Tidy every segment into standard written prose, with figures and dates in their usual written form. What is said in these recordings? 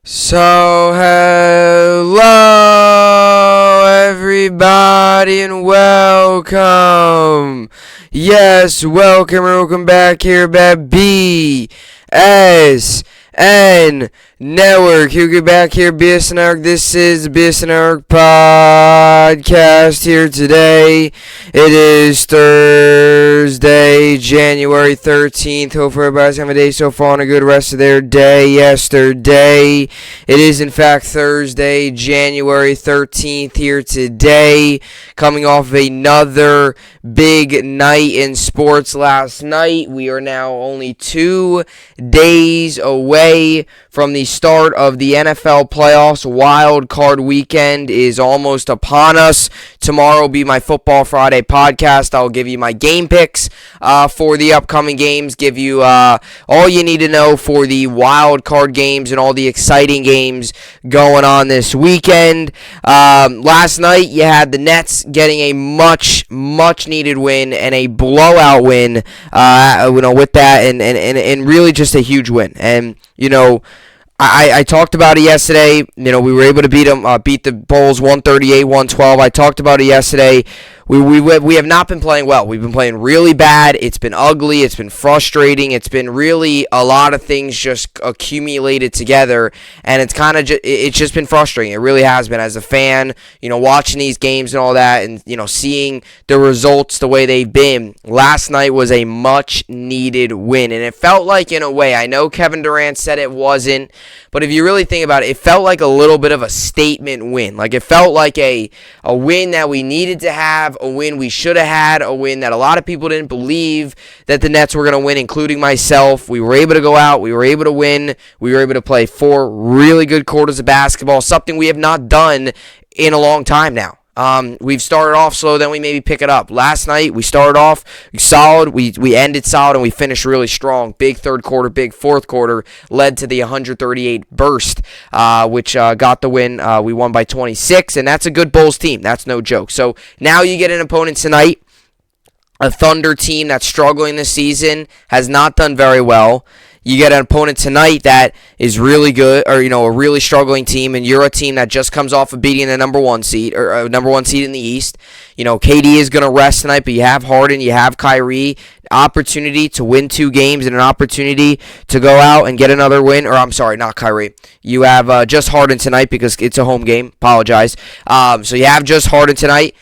So, hello everybody and welcome. Yes, welcome back here at BSN Network. You get back here, BSN Network. This is the BSN Network podcast here today. It is Thursday, January 13th. Hopefully everybody's having a day so far and a good rest of their day yesterday. It is in fact Thursday, January 13th here today. Coming off of another big night in sports last night. We are now only 2 days away from the start of the NFL playoffs. Wild card weekend is almost upon us. Tomorrow will be my Football Friday podcast. I'll give you my game picks for the upcoming games, give you all you need to know for the wild card games and all the exciting games going on this weekend. Last night you had the Nets getting a much needed win and a blowout win with that and really just a huge win. And I talked about it yesterday. We were able to beat the Bulls 138-112. I talked about it yesterday. We have not been playing well. We've been playing really bad. It's been ugly. It's been frustrating. It's been really a lot of things just accumulated together, and it's kind of it's just been frustrating. It really has been as a fan, watching these games and all that, and seeing the results the way they've been. Last night was a much needed win, and it felt like, in a way, I know Kevin Durant said it wasn't, but if you really think about it, it felt like a little bit of a statement win. Like, it felt like a win that we needed to have, a win we should have had, a win that a lot of people didn't believe that the Nets were going to win, including myself. We were able to go out. We were able to win. We were able to play 4 really good quarters of basketball, something we have not done in a long time now. We've started off slow, then we maybe pick it up. Last night, we started off solid, we ended solid, and we finished really strong. Big third quarter, big fourth quarter, led to the 138 burst, which got the win. We won by 26, and that's a good Bulls team. That's no joke. So now you get an opponent tonight, a Thunder team that's struggling this season, has not done very well. You get an opponent tonight that is really good, or a really struggling team, and you're a team that just comes off of beating the number one seed in the East. KD is going to rest tonight, but you have Harden, you have Kyrie. Opportunity to win 2 games and an opportunity to go out and get another win. Or I'm sorry, not Kyrie. You have just Harden tonight because it's a home game. Apologize. So you have just Harden tonight.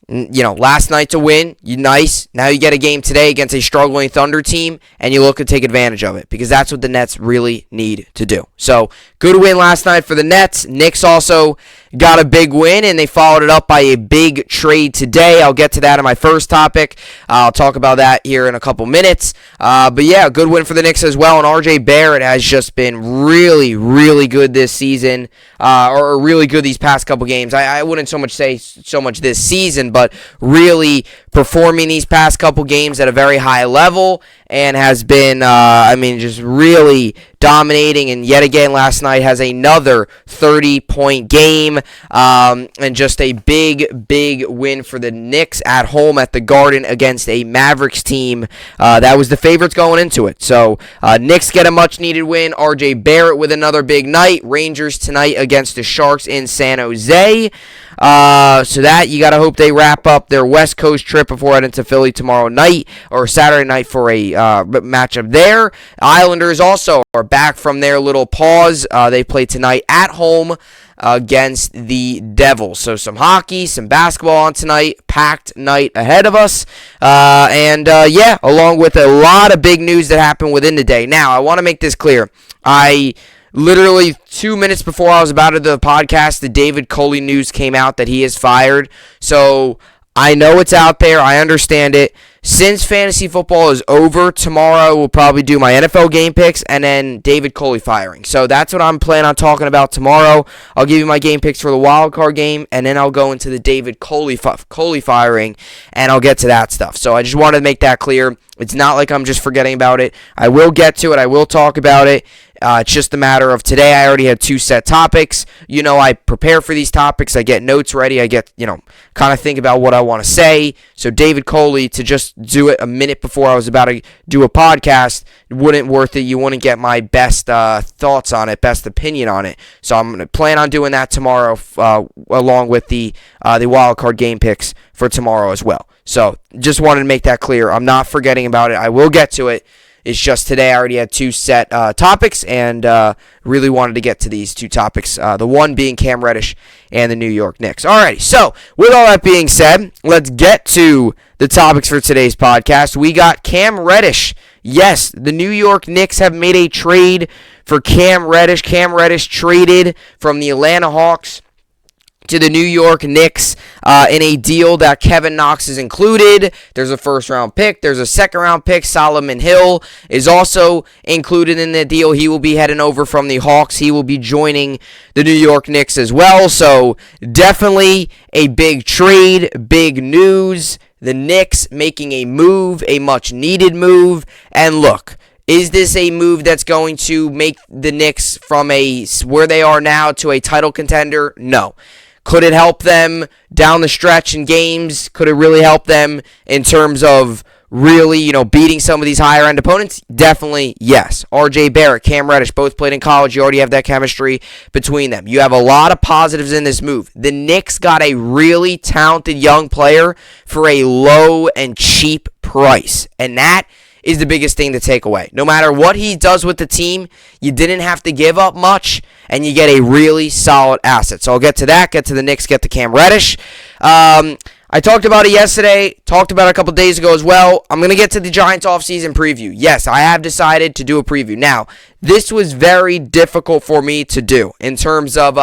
Last night's a win. Nice. Now you get a game today against a struggling Thunder team, and you look to take advantage of it because that's what the Nets really need to do. So, good win last night for the Nets. Knicks also got a big win, and they followed it up by a big trade today. I'll get to that in my first topic. I'll talk about that here in a couple minutes. But yeah, good win for the Knicks as well, and RJ Barrett has just been really good this season, or really good these past couple games. I wouldn't so much this season, but really performing these past couple games at a very high level, and has been, just really dominating, and yet again last night has another 30-point game, and just a big win for the Knicks at home at the Garden against a Mavericks team that was the favorites going into it. So Knicks get a much-needed win. RJ Barrett with another big night. Rangers tonight against the Sharks in San Jose. So that you got to hope they wrap up their West Coast trip before heading to Philly tomorrow night or Saturday night for a matchup there. Islanders also are back from their little pause. They play tonight at home against the Devils. So some hockey, some basketball on tonight. Packed night ahead of us. Along with a lot of big news that happened within the day. Now, I want to make this clear. Literally 2 minutes before I was about to do the podcast, the David Coley news came out that he is fired. So I know it's out there. I understand it. Since fantasy football is over, tomorrow we'll probably do my NFL game picks and then David Coley firing. So that's what I'm planning on talking about tomorrow. I'll give you my game picks for the wild card game, and then I'll go into the David Coley firing, and I'll get to that stuff. So I just wanted to make that clear. It's not like I'm just forgetting about it. I will get to it. I will talk about it. It's just a matter of today. I already had 2 set topics. I prepare for these topics. I get notes ready. I get, kind of think about what I want to say. So David Coley, to just do it a minute before I was about to do a podcast, wouldn't worth it. You wouldn't get my best thoughts on it, best opinion on it. So I'm going to plan on doing that tomorrow, along with the wild card game picks for tomorrow as well. So just wanted to make that clear. I'm not forgetting about it. I will get to it. It's just today I already had 2 set topics, and really wanted to get to these 2 topics, the one being Cam Reddish and the New York Knicks. Alrighty, so with all that being said, let's get to the topics for today's podcast. We got Cam Reddish. Yes, the New York Knicks have made a trade for Cam Reddish. Cam Reddish traded from the Atlanta Hawks to the New York Knicks in a deal that Kevin Knox is included. There's a first-round pick. There's a second-round pick. Solomon Hill is also included in the deal. He will be heading over from the Hawks. He will be joining the New York Knicks as well. So definitely a big trade, big news. The Knicks making a move, a much-needed move. And look, is this a move that's going to make the Knicks from where they are now to a title contender? No. Could it help them down the stretch in games? Could it really help them in terms of really, beating some of these higher-end opponents? Definitely, yes. R.J. Barrett, Cam Reddish, both played in college. You already have that chemistry between them. You have a lot of positives in this move. The Knicks got a really talented young player for a low and cheap price, and that is the biggest thing to take away. No matter what he does with the team, you didn't have to give up much, and you get a really solid asset. So I'll get to that, get to the Knicks, get to Cam Reddish. I talked about it yesterday, talked about it a couple days ago as well. I'm going to get to the Giants offseason preview. Yes, I have decided to do a preview. Now, this was very difficult for me to do in terms of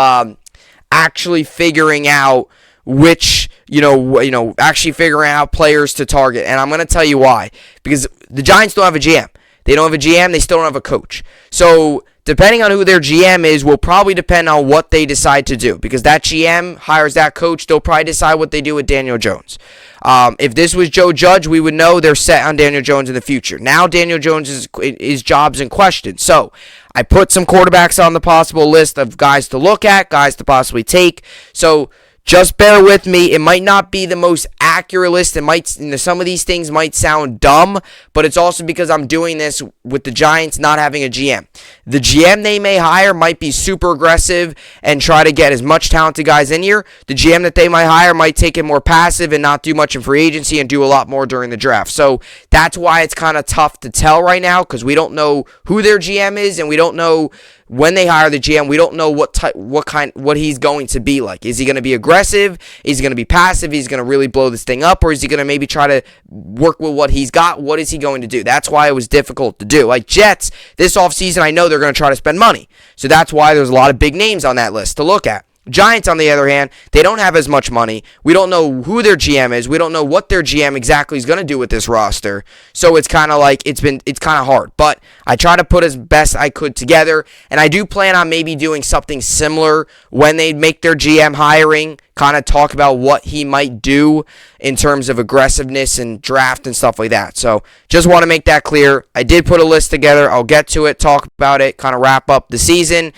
actually figuring out which, actually figuring out players to target. And I'm going to tell you why. Because the Giants don't have a GM. They don't have a GM. They still don't have a coach. So depending on who their GM is will probably depend on what they decide to do. Because that GM hires that coach, they'll probably decide what they do with Daniel Jones. If this was Joe Judge, we would know they're set on Daniel Jones in the future. Now Daniel Jones' his job's in question. So I put some quarterbacks on the possible list of guys to look at, guys to possibly take. So just bear with me. It might not be the most accurate list. It might, some of these things might sound dumb, but it's also because I'm doing this with the Giants not having a GM. The GM they may hire might be super aggressive and try to get as much talented guys in here. The GM that they might hire might take it more passive and not do much in free agency and do a lot more during the draft. So that's why it's kind of tough to tell right now, because we don't know who their GM is, and we don't know when they hire the GM. We don't know what he's going to be like. Is he going to be aggressive? Is he going to be passive? Is he going to really blow this thing up, or is he going to maybe try to work with what he's got? What is he going to do? That's why it was difficult to do. Like Jets, this offseason, I know they're going to try to spend money. So that's why there's a lot of big names on that list to look at. Giants, on the other hand, they don't have as much money. We don't know who their GM is. We don't know what their GM exactly is going to do with this roster. So it's kind of like it's kind of hard. But I try to put as best I could together, and I do plan on maybe doing something similar when they make their GM hiring, kind of talk about what he might do in terms of aggressiveness and draft and stuff like that. So just want to make that clear. I did put a list together. I'll get to it, talk about it, kind of wrap up the season.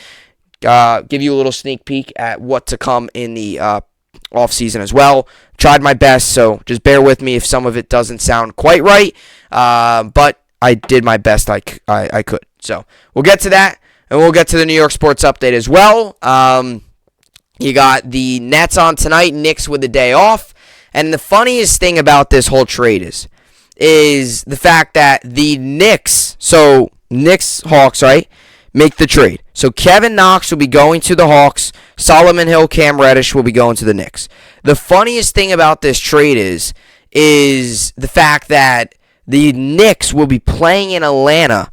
Give you a little sneak peek at what to come in the offseason as well. Tried my best, so just bear with me if some of it doesn't sound quite right. But I did my best I could. So we'll get to that, and we'll get to the New York sports update as well. You got the Nets on tonight, Knicks with the day off. And the funniest thing about this whole trade is the fact that the Knicks, so Knicks, Hawks, right, make the trade. So Kevin Knox will be going to the Hawks. Solomon Hill, Cam Reddish will be going to the Knicks. The funniest thing about this trade is the fact that the Knicks will be playing in Atlanta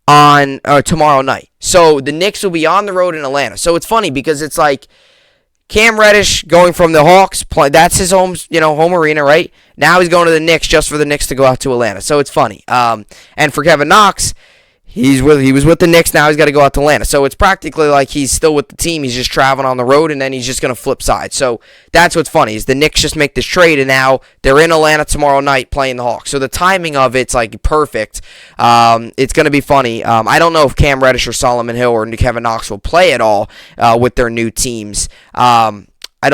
on tomorrow night. So the Knicks will be on the road in Atlanta. So it's funny because it's like Cam Reddish going from the Hawks, that's his home arena, right? Now he's going to the Knicks just for the Knicks to go out to Atlanta. So it's funny. And for Kevin Knox, he was with the Knicks. Now he's got to go out to Atlanta. So it's practically like he's still with the team. He's just traveling on the road, and then he's just going to flip sides. So that's what's funny is the Knicks just make this trade, and now they're in Atlanta tomorrow night playing the Hawks. So the timing of it's like perfect. It's going to be funny. I don't know if Cam Reddish or Solomon Hill or Kevin Knox will play at all with their new teams. I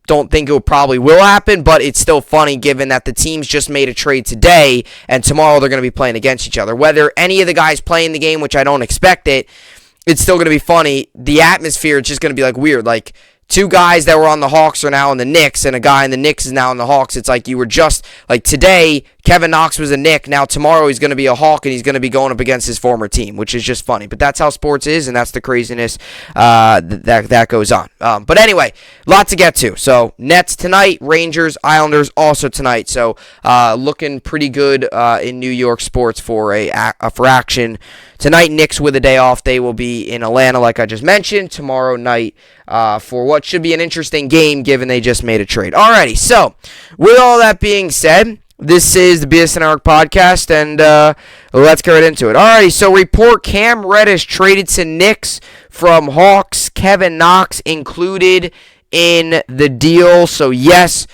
don't think it probably will happen, but it's still funny given that the teams just made a trade today and tomorrow they're going to be playing against each other. Whether any of the guys play in the game, which I don't expect it's still going to be funny. The atmosphere is just going to be like weird. Like two guys that were on the Hawks are now in the Knicks, and a guy in the Knicks is now in the Hawks. It's like you were just like today, Kevin Knox was a Knick. Now tomorrow he's going to be a Hawk, and he's going to be going up against his former team, which is just funny. But that's how sports is, and that's the craziness that goes on. But anyway, lot to get to. So Nets tonight, Rangers, Islanders also tonight. So looking pretty good in New York sports for action tonight. Knicks with a day off. They will be in Atlanta, like I just mentioned, tomorrow night for what should be an interesting game given they just made a trade. Alrighty, so with all that being said, this is the BSN podcast, and let's get right into it. Alrighty, so report Cam Reddish traded to Knicks from Hawks. Kevin Knox included in the deal. So yes,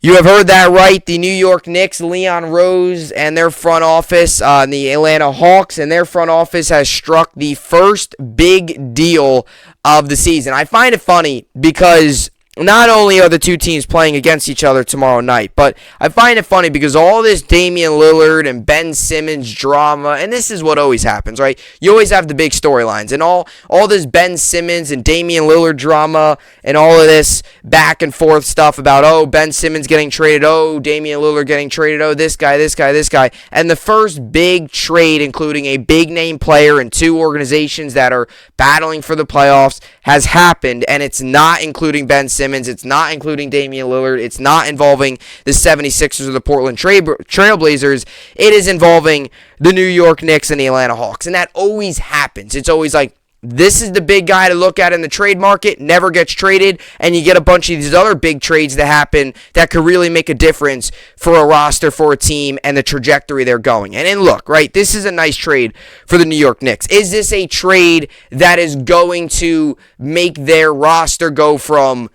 you have heard that right. The New York Knicks, Leon Rose and their front office, the Atlanta Hawks and their front office has struck the first big deal of the season. I find it funny because not only are the two teams playing against each other tomorrow night, but I find it funny because all this Damian Lillard and Ben Simmons drama, and this is what always happens, right? You always have the big storylines, and all this Ben Simmons and Damian Lillard drama and all of this back and forth stuff about, oh, Ben Simmons getting traded, oh, Damian Lillard getting traded, oh, this guy. And the first big trade, including a big-name player and two organizations that are battling for the playoffs, has happened, and it's not including Ben Simmons. It's not including Damian Lillard. It's not involving the 76ers or the Portland Trailblazers. It is involving the New York Knicks and the Atlanta Hawks. And that always happens. It's always like, this is the big guy to look at in the trade market, never gets traded, and you get a bunch of these other big trades that happen that could really make a difference for a roster, for a team, and the trajectory they're going. And look, right, this is a nice trade for the New York Knicks. Is this a trade that is going to make their roster go from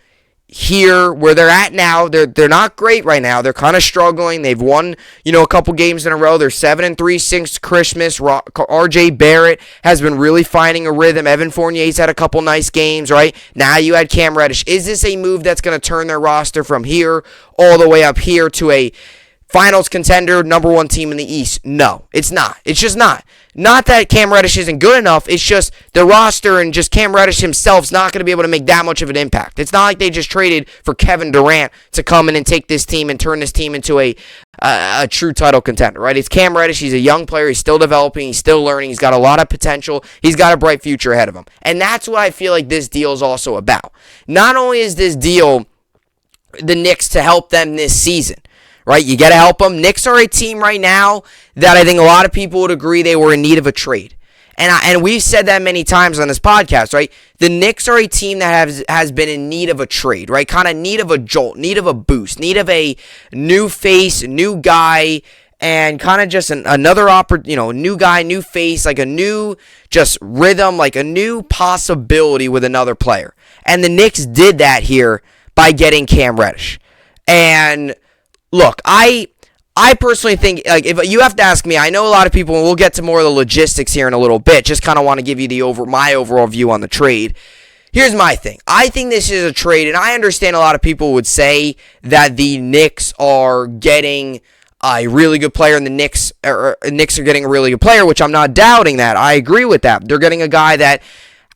here where they're at now? They're not great right now. They're kind of struggling. They've won, a couple games in a row. They're 7-3 since Christmas. RJ Barrett has been really finding a rhythm. Evan Fournier's had a couple nice games, right? Now you had Cam Reddish. Is this a move that's going to turn their roster from here all the way up here to a finals contender, number one team in the East? No, it's not. It's just not. Not that Cam Reddish isn't good enough. It's just the roster and just Cam Reddish himself is not going to be able to make that much of an impact. It's not like they just traded for Kevin Durant to come in and take this team and turn this team into a true title contender, right? It's Cam Reddish. He's a young player. He's still developing. He's still learning. He's got a lot of potential. He's got a bright future ahead of him. And that's what I feel like this deal is also about. Not only is this deal the Knicks to help them this season, right? You got to help them. Knicks are a team right now that I think a lot of people would agree they were in need of a trade. And we've said that many times on this podcast, right? The Knicks are a team that has been in need of a trade, right? Kind of need of a jolt, need of a boost, need of a new face, new guy, and kind of just another new guy, new face, like a new just rhythm, like a new possibility with another player. And the Knicks did that here by getting Cam Reddish. And look, I personally think, like, if you have to ask me, I know a lot of people, and we'll get to more of the logistics here in a little bit, just kind of want to give you my overall view on the trade. Here's my thing. I think this is a trade, and I understand a lot of people would say that the Knicks are getting a really good player, and the Knicks are getting a really good player, which I'm not doubting that. I agree with that. They're getting a guy that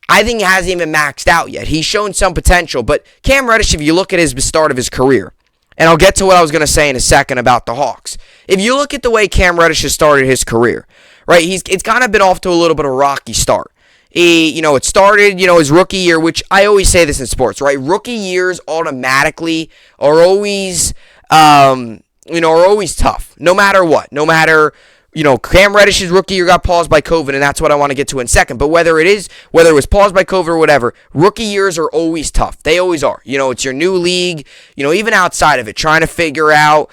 I think hasn't even maxed out yet. He's shown some potential, but Cam Reddish, if you look at the start of his career, and I'll get to what I was going to say in a second about the Hawks. If you look at the way Cam Reddish has started his career, right, it's kind of been off to a little bit of a rocky start. It started, his rookie year, which I always say this in sports, right? Rookie years automatically are always tough, no matter what. No matter Cam Reddish's rookie year got paused by COVID, and that's what I want to get to in a second. But whether it was paused by COVID or whatever, rookie years are always tough. They always are. It's your new league, even outside of it, trying to figure out,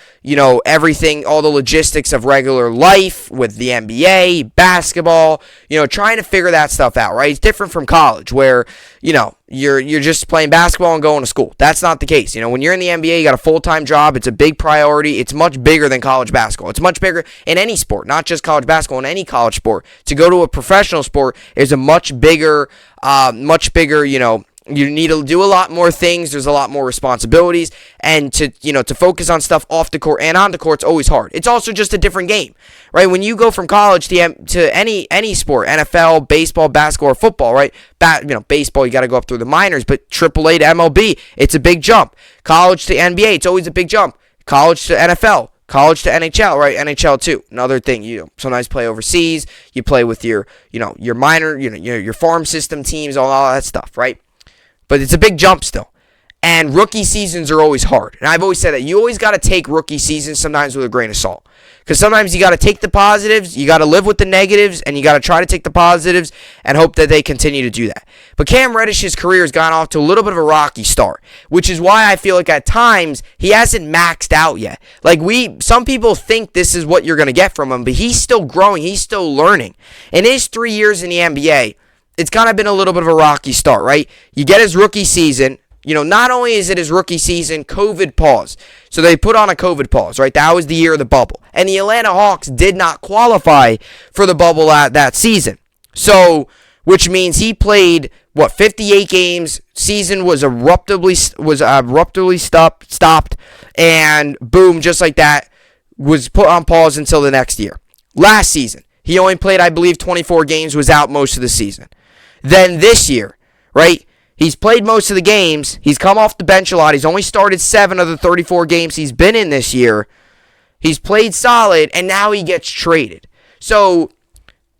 everything, all the logistics of regular life with the NBA, basketball, trying to figure that stuff out, right? It's different from college where, you're just playing basketball and going to school. That's not the case. When you're in the NBA, you got a full-time job. It's a big priority. It's much bigger than college basketball. It's much bigger in any sport, not just college basketball, in any college sport. To go to a professional sport is a much bigger, you need to do a lot more things. There's a lot more responsibilities, and to focus on stuff off the court and on the court's always hard. It's also just a different game, right? When you go from college to any sport, NFL, baseball, basketball, or football, right? Baseball, you got to go up through the minors, but AAA to MLB, it's a big jump. College to NBA, it's always a big jump. College to NFL. College to NHL, right? NHL too. Another thing, sometimes play overseas. You play with your minor, your farm system teams, all that stuff, right? But it's a big jump still. And rookie seasons are always hard. And I've always said that. You always got to take rookie seasons sometimes with a grain of salt. Because sometimes you got to take the positives, you got to live with the negatives, and you got to try to take the positives and hope that they continue to do that. But Cam Reddish's career has gone off to a little bit of a rocky start, which is why I feel like at times he hasn't maxed out yet. Some people think this is what you're going to get from him, but he's still growing, he's still learning. In his 3 years in the NBA, it's kind of been a little bit of a rocky start, right? You get his rookie season. Not only is it his rookie season, COVID pause. So they put on a COVID pause, right? That was the year of the bubble. And the Atlanta Hawks did not qualify for the bubble at that season. So, which means he played, 58 games. Season was abruptly stopped. And boom, just like that, was put on pause until the next year. Last season, he only played, I believe, 24 games, was out most of the season. Then this year, right? He's played most of the games. He's come off the bench a lot. He's only started 7 of the 34 games he's been in this year. He's played solid, and now he gets traded. So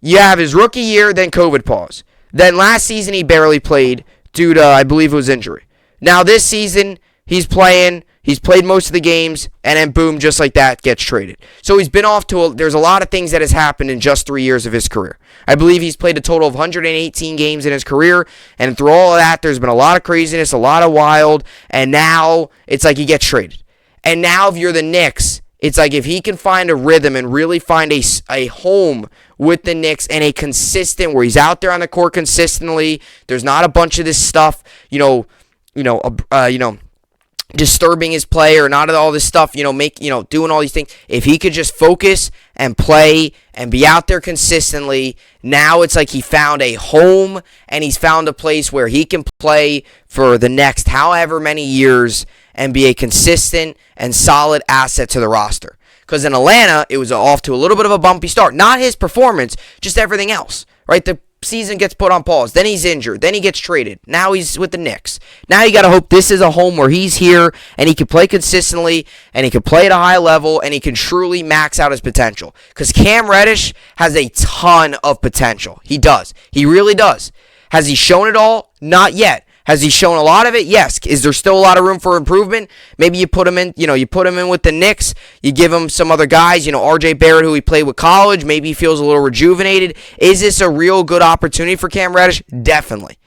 you have his rookie year, then COVID pause. Then last season he barely played due to, I believe it was injury. Now this season he's playing. He's played most of the games, and then boom, just like that, gets traded. So he's been off to there's a lot of things that has happened in just 3 years of his career. I believe he's played a total of 118 games in his career, and through all of that, there's been a lot of craziness, a lot of wild, and now it's like he gets traded. And now if you're the Knicks, it's like if he can find a rhythm and really find a home with the Knicks and a consistent, where he's out there on the court consistently, there's not a bunch of this stuff, disturbing his play or not all this stuff, doing all these things. If he could just focus and play and be out there consistently, now it's like he found a home and he's found a place where he can play for the next however many years and be a consistent and solid asset to the roster. Because in Atlanta, it was off to a little bit of a bumpy start. Not his performance, just everything else, right? The season gets put on pause, then he's injured, then he gets traded, now he's with the Knicks. Now you gotta hope this is a home where he's here and he can play consistently and he can play at a high level and he can truly max out his potential, because Cam Reddish has a ton of potential. He does, he really does. Has he shown it all? Not yet. Has he shown a lot of it? Yes. Is there still a lot of room for improvement? Maybe you put him in, with the Knicks. You give him some other guys, R.J. Barrett, who he played with college. Maybe he feels a little rejuvenated. Is this a real good opportunity for Cam Reddish? Definitely.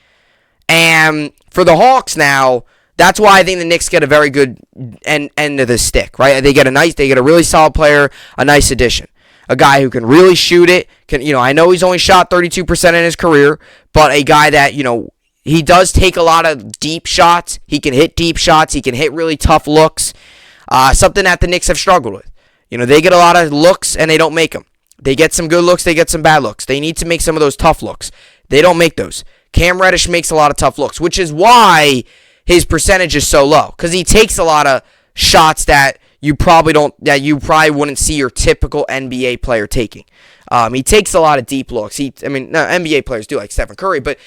And for the Hawks now, that's why I think the Knicks get a very good end of the stick, right? They get a really solid player, a nice addition. A guy who can really shoot it. I know he's only shot 32% in his career, but a guy that, he does take a lot of deep shots. He can hit deep shots. He can hit really tough looks. Something that the Knicks have struggled with. They get a lot of looks and they don't make them. They get some good looks. They get some bad looks. They need to make some of those tough looks. They don't make those. Cam Reddish makes a lot of tough looks, which is why his percentage is so low. Because he takes a lot of shots that you probably wouldn't see your typical NBA player taking. He takes a lot of deep looks. NBA players do, like Stephen Curry, but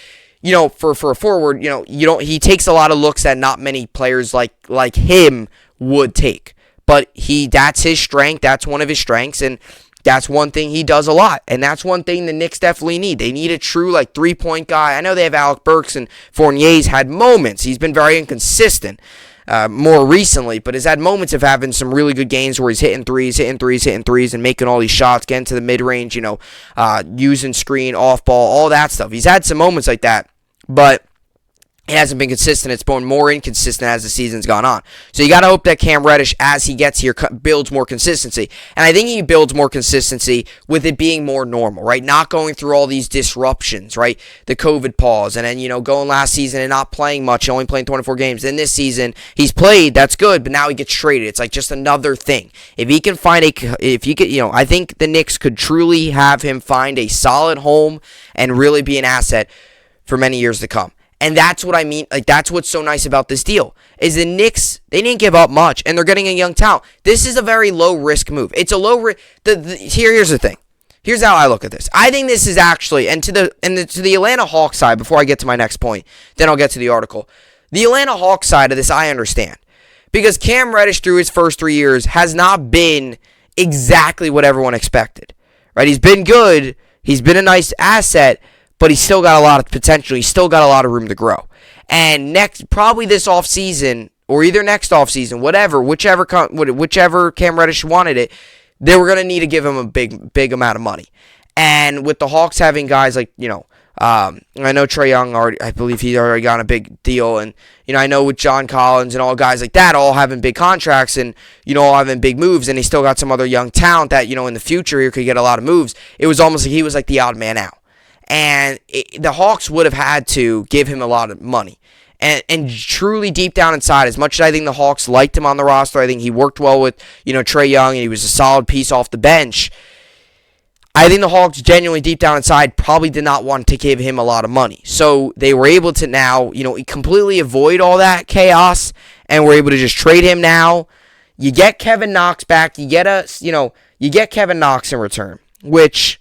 for a forward, he takes a lot of looks that not many players like him would take. But that's his strength. That's one of his strengths, and that's one thing he does a lot. And that's one thing the Knicks definitely need. They need a true 3-point guy. I know they have Alec Burks and Fournier's had moments. He's been very inconsistent. more recently, but has had moments of having some really good games where he's hitting threes, and making all these shots, getting to the mid-range, using screen, off-ball, all that stuff. He's had some moments like that, but it hasn't been consistent. It's been more inconsistent as the season's gone on. So you got to hope that Cam Reddish, as he gets here, builds more consistency. And I think he builds more consistency with it being more normal, right? Not going through all these disruptions, right? The COVID pause, and then, going last season and not playing much, only playing 24 games. Then this season, he's played, that's good, but now he gets traded. It's like just another thing. If he can find I think the Knicks could truly have him find a solid home and really be an asset for many years to come. And that's what I mean. Like, that's what's so nice about this deal is the Knicks, they didn't give up much, and they're getting a young talent. This is a very low-risk move. It's a low-risk. Here's the thing. Here's how I look at this. I think this is actually, to the Atlanta Hawks side, before I get to my next point, then I'll get to the article. The Atlanta Hawks side of this, I understand. Because Cam Reddish, through his first 3 years, has not been exactly what everyone expected. Right? He's been good. He's been a nice asset, but he's still got a lot of potential. He's still got a lot of room to grow. And probably this offseason, or either next offseason, whichever Cam Reddish wanted it, they were going to need to give him a big amount of money. And with the Hawks having guys like, I know Trae Young I believe he already got a big deal. And, I know with John Collins and all guys like that, all having big contracts and, all having big moves. And he still got some other young talent that, in the future here could get a lot of moves. It was almost like he was like the odd man out. And the Hawks would have had to give him a lot of money. And truly deep down inside, as much as I think the Hawks liked him on the roster, I think he worked well with, Trae Young, and he was a solid piece off the bench. I think the Hawks genuinely deep down inside probably did not want to give him a lot of money. So they were able to now, completely avoid all that chaos, and were able to just trade him now. You get Kevin Knox back. You get Kevin Knox in return, which...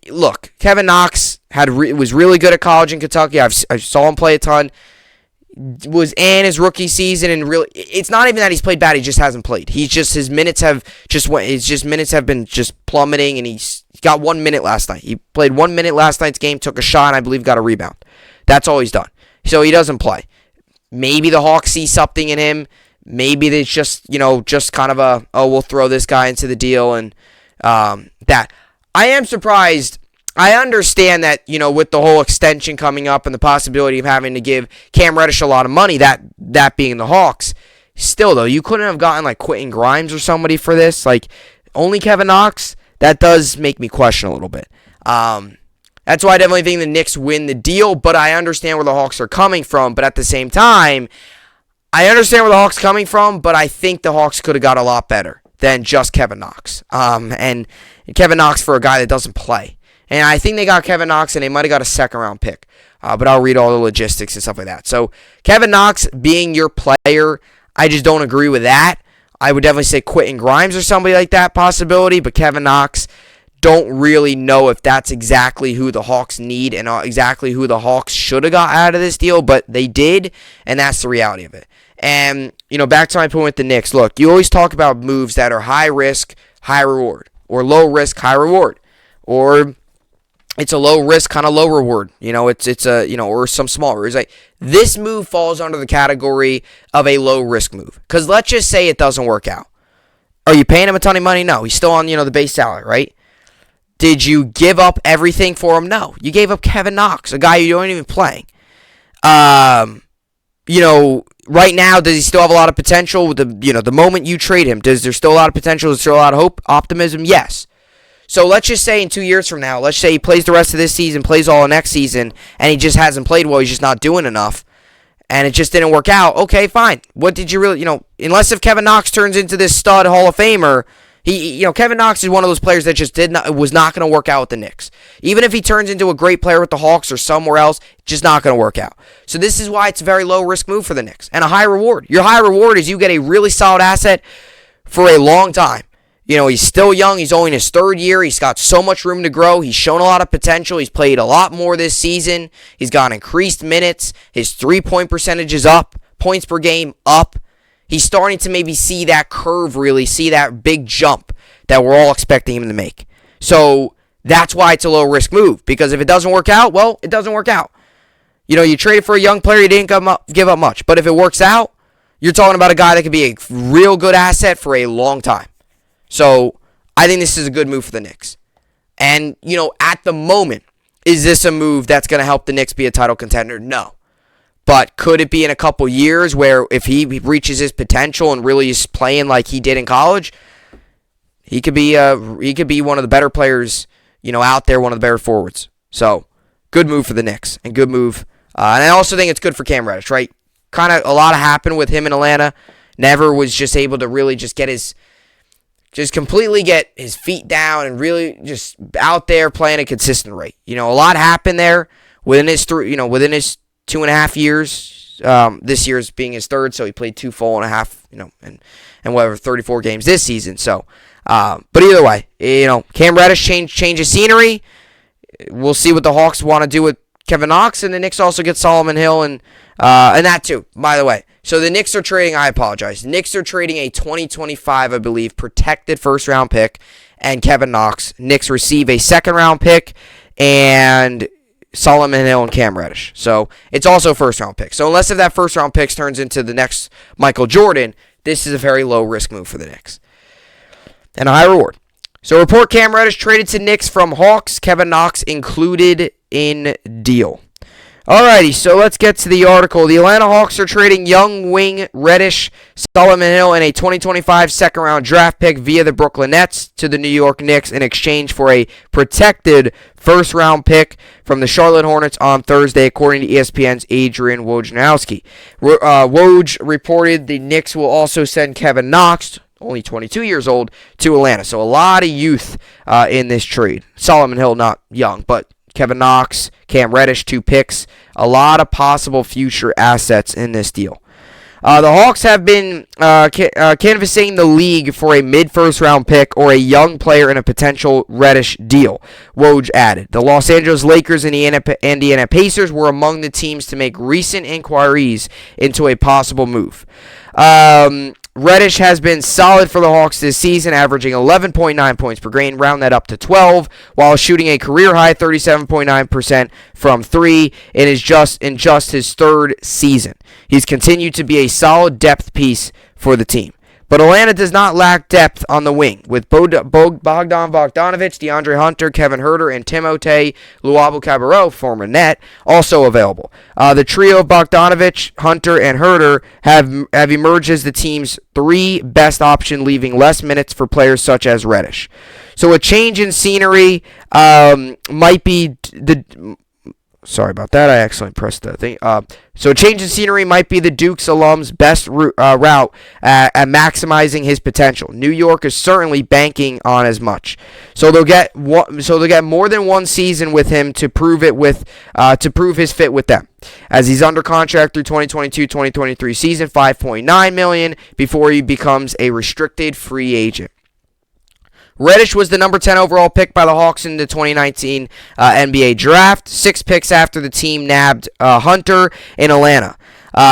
Look, Kevin Knox was really good at college in Kentucky. I saw him play a ton. Was in his rookie season, and really, it's not even that he's played bad. He just hasn't played. His minutes have been just plummeting, and he's got 1 minute last night. He played 1 minute last night's game, took a shot, and I believe got a rebound. That's all he's done. So he doesn't play. Maybe the Hawks see something in him. Maybe it's just kind of we'll throw this guy into the deal, and that. I am surprised. I understand that, with the whole extension coming up and the possibility of having to give Cam Reddish a lot of money, that being the Hawks. Still, though, you couldn't have gotten, like, Quentin Grimes or somebody for this. Like, only Kevin Knox? That does make me question a little bit. That's why I definitely think the Knicks win the deal, but I understand where the Hawks are coming from. But at the same time, I understand where the Hawks are coming from, but I think the Hawks could have got a lot better than just Kevin Knox. And Kevin Knox for a guy that doesn't play. And I think they got Kevin Knox, and they might have got a second-round pick. But I'll read all the logistics and stuff like that. So Kevin Knox being your player, I just don't agree with that. I would definitely say Quentin Grimes or somebody like that possibility. But Kevin Knox, don't really know if that's exactly who the Hawks need and exactly who the Hawks should have got out of this deal. But they did, and that's the reality of it. And, back to my point with the Knicks. Look, you always talk about moves that are high risk, high reward. Or low risk, high reward. Or it's a low risk, kind of low reward. It's a, or some small. It's like, this move falls under the category of a low risk move. Because let's just say it doesn't work out. Are you paying him a ton of money? No. He's still on, the base salary, right? Did you give up everything for him? No. You gave up Kevin Knox, a guy you don't even playing. Right now, does he still have a lot of potential? With the moment you trade him, does there still a lot of potential? Is there still a lot of hope, optimism? Yes. So let's just say in 2 years from now, let's say he plays the rest of this season, plays all of next season, and he just hasn't played well. He's just not doing enough, and it just didn't work out. Okay, fine. What did you really, unless if Kevin Knox turns into this stud Hall of Famer, Kevin Knox is one of those players that just was not going to work out with the Knicks. Even if he turns into a great player with the Hawks or somewhere else, just not going to work out. So this is why it's a very low risk move for the Knicks and a high reward. Your high reward is you get a really solid asset for a long time. He's still young. He's only in his third year. He's got so much room to grow. He's shown a lot of potential. He's played a lot more this season. He's got increased minutes. His 3-point percentage is up. Points per game up. He's starting to maybe see that curve, really see that big jump that we're all expecting him to make. So that's why it's a low-risk move, because if it doesn't work out, well, it doesn't work out. You traded for a young player, you didn't give up much. But if it works out, you're talking about a guy that could be a real good asset for a long time. So I think this is a good move for the Knicks. And, at the moment, is this a move that's going to help the Knicks be a title contender? No. But could it be in a couple years where if he reaches his potential and really is playing like he did in college, he could be one of the better players, out there, one of the better forwards. So, good move for the Knicks and good move. And I also think it's good for Cam Reddish, right? Kind of a lot happened with him in Atlanta. Never was just able to really just completely get his feet down and really just out there playing a consistent rate. A lot happened there within his 2.5 years. This year's being his third, so he played 2 full and a half, and 34 games this season. So, but either way, Cam Reddish change of scenery. We'll see what the Hawks want to do with Kevin Knox, and the Knicks also get Solomon Hill and that too, by the way. So the Knicks are trading, I apologize, Knicks are trading a 2025, I believe, protected first-round pick and Kevin Knox. Knicks receive a second-round pick and Solomon Hill and Cam Reddish. So it's also a first-round pick. So unless if that first-round pick turns into the next Michael Jordan, this is a very low-risk move for the Knicks. And a high reward. So report Cam Reddish traded to Knicks from Hawks. Kevin Knox included in deal. Alrighty, so let's get to the article. The Atlanta Hawks are trading young wing Reddish, Solomon Hill, and a 2025 second-round draft pick via the Brooklyn Nets to the New York Knicks in exchange for a protected first-round pick from the Charlotte Hornets on Thursday, according to ESPN's Adrian Wojnarowski. Woj reported the Knicks will also send Kevin Knox, only 22 years old, to Atlanta. So a lot of youth in this trade. Solomon Hill, not young, but Kevin Knox, Cam Reddish, 2 picks. A lot of possible future assets in this deal. The Hawks have been canvassing the league for a mid-first round pick or a young player in a potential Reddish deal, Woj added. The Los Angeles Lakers and the Indiana Pacers were among the teams to make recent inquiries into a possible move. Reddish has been solid for the Hawks this season, averaging 11.9 points per game, round that up to 12, while shooting a career-high 37.9% from 3 in just his third season. He's continued to be a solid depth piece for the team. But Atlanta does not lack depth on the wing, with Bogdan Bogdanovic, DeAndre Hunter, Kevin Huerter, and Timothé Luwawu-Cabarrot, former Net, also available. The trio of Bogdanovic, Hunter, and Huerter have emerged as the team's 3 best option, leaving less minutes for players such as Reddish. So a change in scenery might be the... Sorry about that. I accidentally pressed the thing. So a change in scenery might be the Dukes alum's best route at maximizing his potential. New York is certainly banking on as much. So they'll get more than one season with him to prove his fit with them. As he's under contract through 2022-2023 season, $5.9 million before he becomes a restricted free agent. Reddish was the number 10 overall pick by the Hawks in the 2019 NBA draft, 6 picks after the team nabbed Hunter in Atlanta.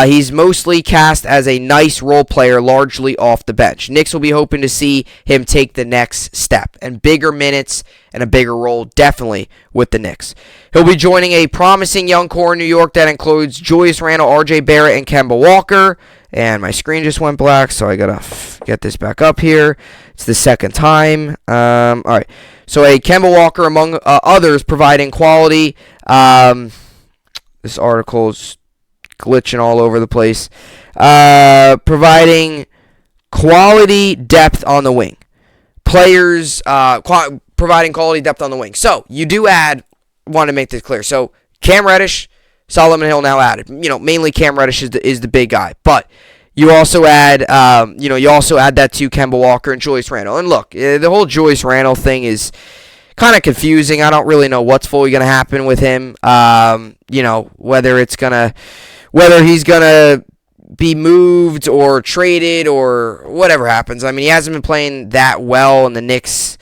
He's mostly cast as a nice role player, largely off the bench. Knicks will be hoping to see him take the next step, and bigger minutes and a bigger role, definitely, with the Knicks. He'll be joining a promising young core in New York that includes Julius Randle, R.J. Barrett, and Kemba Walker. And my screen just went black, so I gotta get this back up here. It's the second time. All right. So a Kemba Walker, among others, providing quality. This article's glitching all over the place. Providing quality depth on the wing. Players providing quality depth on the wing. So you do add. Want to make this clear. So Cam Reddish, Solomon Hill now added. Mainly Cam Reddish is the big guy, but you also add, that to Kemba Walker and Julius Randle. And look, the whole Julius Randle thing is kind of confusing. I don't really know what's fully going to happen with him. Whether he's gonna be moved or traded or whatever happens. I mean, he hasn't been playing that well, and the Knicks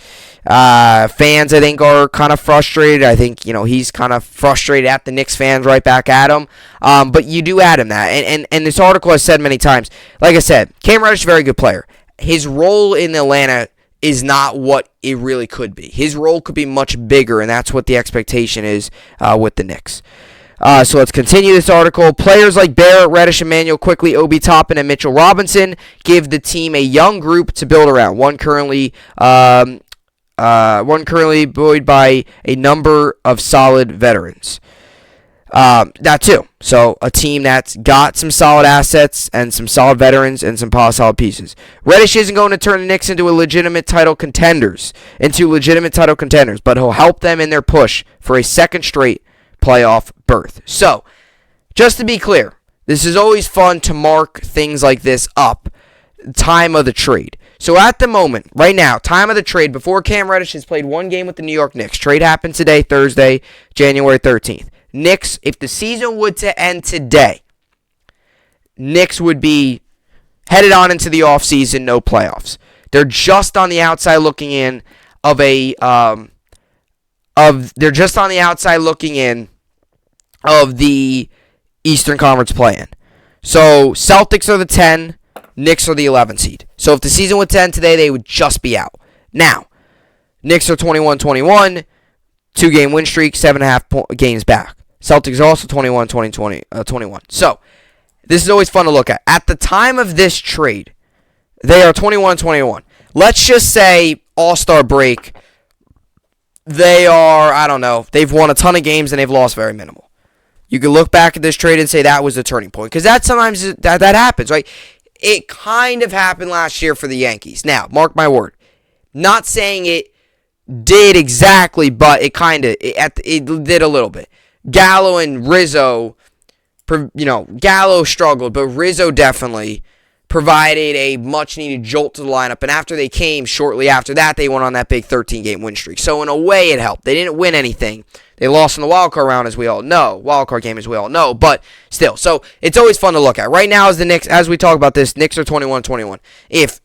fans, I think, are kind of frustrated. I think, he's kind of frustrated at the Knicks fans right back at him. But you do add him that. And this article has said many times, like I said, Cam Reddish is a very good player. His role in Atlanta is not what it really could be. His role could be much bigger, and that's what the expectation is with the Knicks. So let's continue this article. Players like Barrett, Reddish, Emmanuel Quickly, Obi Toppin, and Mitchell Robinson give the team a young group to build around. One currently buoyed by a number of solid veterans. That too. So a team that's got some solid assets and some solid veterans and some solid pieces. Reddish isn't going to turn the Knicks into legitimate title contenders, but he'll help them in their push for a second straight playoff berth. So, just to be clear, this is always fun to mark things like this up. Time of the trade. So at the moment, right now, time of the trade, before Cam Reddish has played one game with the New York Knicks. Trade happened today, Thursday, January 13th. Knicks, if the season would to end today, Knicks would be headed on into the offseason, no playoffs. They're just on the outside looking in of the Eastern Conference play-in. So Celtics are the 10, Knicks are the 11 seed. So if the season would end today, they would just be out. Now, Knicks are 21-21, 2-game win streak, 7.5 games back. Celtics are also 21. So, this is always fun to look at. At the time of this trade, they are 21-21. Let's just say All-Star break, they are, I don't know, they've won a ton of games and they've lost very minimal. You can look back at this trade and say that was the turning point. Because that sometimes that happens, right? It kind of happened last year for the Yankees. Now, mark my word. Not saying it did exactly, but it did a little bit. Gallo and Rizzo, Gallo struggled, but Rizzo definitely provided a much-needed jolt to the lineup. And after they came, shortly after that, they went on that big 13-game win streak. So in a way, it helped. They didn't win anything. They lost in the wildcard round, as we all know. Wildcard game, as we all know. But still, so it's always fun to look at. Right now, as the Knicks, as we talk about this, Knicks are 21-21. If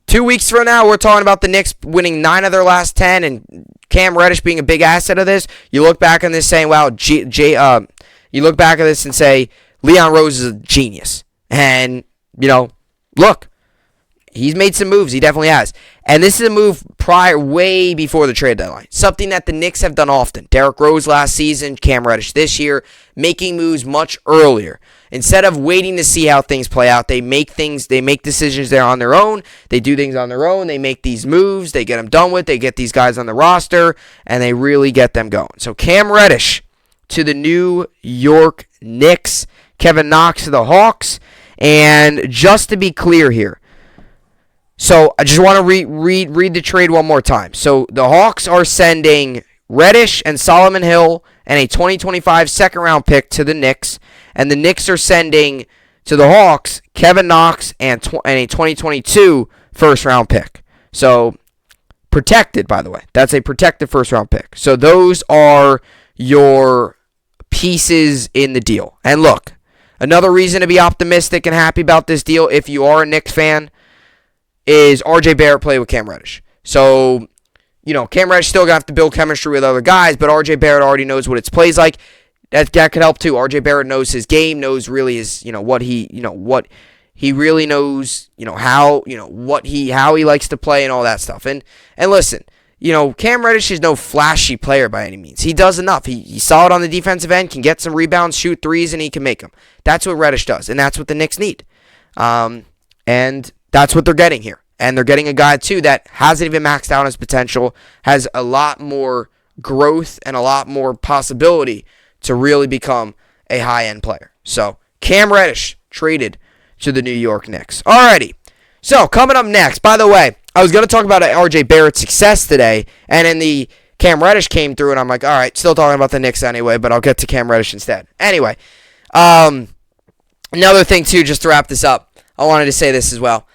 2 weeks from now, we're talking about the Knicks winning 9 of their last 10 and Cam Reddish being a big asset of this, you look back on this saying, wow, you look back at this and say, Leon Rose is a genius. And, look, he's made some moves. He definitely has. And this is a move way before the trade deadline. Something that the Knicks have done often. Derrick Rose last season, Cam Reddish this year, making moves much earlier. Instead of waiting to see how things play out, they make decisions there on their own. They do things on their own. They make these moves. They get them done with. They get these guys on the roster, and they really get them going. So Cam Reddish to the New York Knicks. Kevin Knox to the Hawks. And just to be clear here, so I just want to read the trade one more time. So the Hawks are sending Reddish and Solomon Hill and a 2025 second-round pick to the Knicks. And the Knicks are sending to the Hawks Kevin Knox and a 2022 first-round pick. So, protected, by the way. That's a protected first-round pick. So, those are your pieces in the deal. And look, another reason to be optimistic and happy about this deal, if you are a Knicks fan, is R.J. Barrett played with Cam Reddish. So, Cam Reddish still going to have to build chemistry with other guys, but R.J. Barrett already knows what it plays like. That could help too. R.J. Barrett knows his game, knows really his, what he really knows, how he likes to play and all that stuff. And listen, Cam Reddish is no flashy player by any means. He does enough. He's solid on the defensive end, can get some rebounds, shoot threes, and he can make them. That's what Reddish does, and that's what the Knicks need. And that's what they're getting here. And they're getting a guy too that hasn't even maxed out his potential, has a lot more growth and a lot more possibility to really become a high-end player. So, Cam Reddish traded to the New York Knicks. Alrighty. So, coming up next, by the way, I was going to talk about R.J. Barrett's success today, and then the Cam Reddish came through, and I'm like, alright, still talking about the Knicks anyway, but I'll get to Cam Reddish instead. Anyway, another thing, too, just to wrap this up, I wanted to say this as well.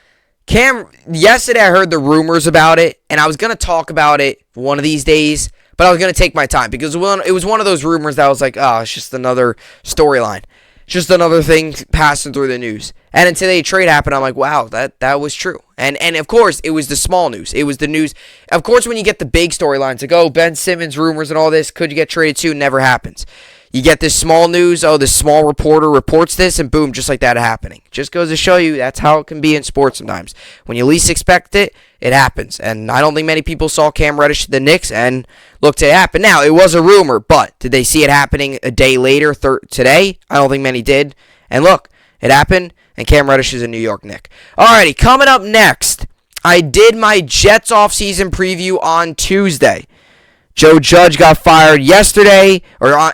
Yesterday I heard the rumors about it, and I was going to talk about it one of these days, but I was going to take my time because it was one of those rumors that I was like, oh, it's just another storyline. Just another thing passing through the news. And until the trade happened, I'm like, wow, that was true. And of course, it was the small news. It was the news. Of course, when you get the big storylines, like, oh, Ben Simmons rumors and all this, could you get traded to? Never happens. You get this small news, this small reporter reports this, and boom, just like that happening. Just goes to show you that's how it can be in sports sometimes. When you least expect it, it happens. And I don't think many people saw Cam Reddish to the Knicks and looked at it happen. Now, it was a rumor, but did they see it happening a day later today? I don't think many did. And look, it happened, and Cam Reddish is a New York Knick. Alrighty, coming up next, I did my Jets offseason preview on Tuesday. Joe Judge got fired yesterday,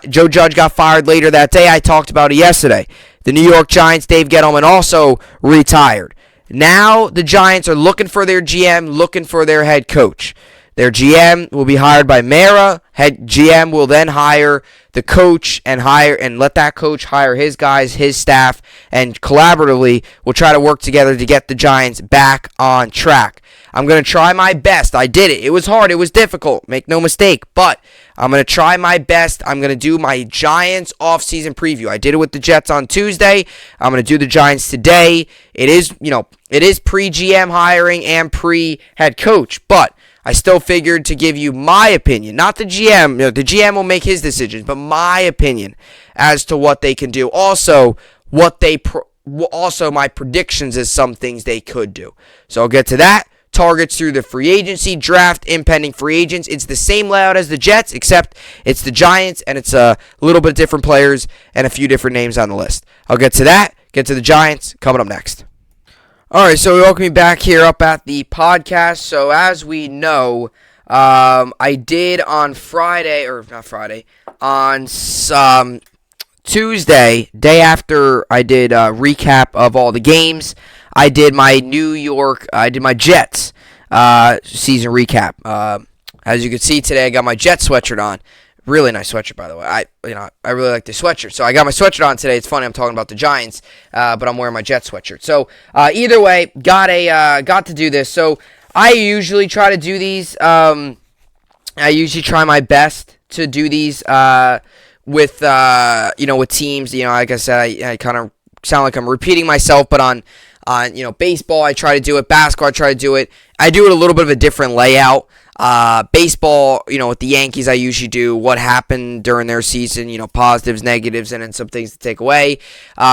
Joe Judge got fired later that day. I talked about it yesterday. The New York Giants, Dave Gettleman, also retired. Now the Giants are looking for their GM, looking for their head coach. Their GM will be hired by Mara. Head GM will then hire the coach and let that coach hire his guys, his staff, and collaboratively we'll try to work together to get the Giants back on track. I'm going to try my best. I did it. It was hard. It was difficult. Make no mistake. But I'm going to try my best. I'm going to do my Giants offseason preview. I did it with the Jets on Tuesday. I'm going to do the Giants today. It is pre-GM hiring and pre-head coach. But I still figured to give you my opinion. Not the GM. The GM will make his decisions. But my opinion as to what they can do. Also, my predictions as some things they could do. So I'll get to that. Targets through the free agency, draft, impending free agents. It's the same layout as the Jets, except it's the Giants, and it's a little bit different players and a few different names on the list. I'll get to that, get to the Giants, coming up next. All right, so welcome me back here up at the podcast. So as we know, I did on Tuesday, day after I did a recap of all the games, I did my Jets season recap. As you can see today, I got my Jets sweatshirt on. Really nice sweatshirt, by the way. I really like this sweatshirt. So I got my sweatshirt on today. It's funny, I'm talking about the Giants, but I'm wearing my Jets sweatshirt. So either way, got to do this. So I usually try to do these. I usually try my best to do these with teams. Like I said, I kind of sound like I'm repeating myself, but on baseball, I try to do it. Basketball, I try to do it. I do it a little bit of a different layout. Baseball, with the Yankees, I usually do what happened during their season, positives, negatives, and then some things to take away.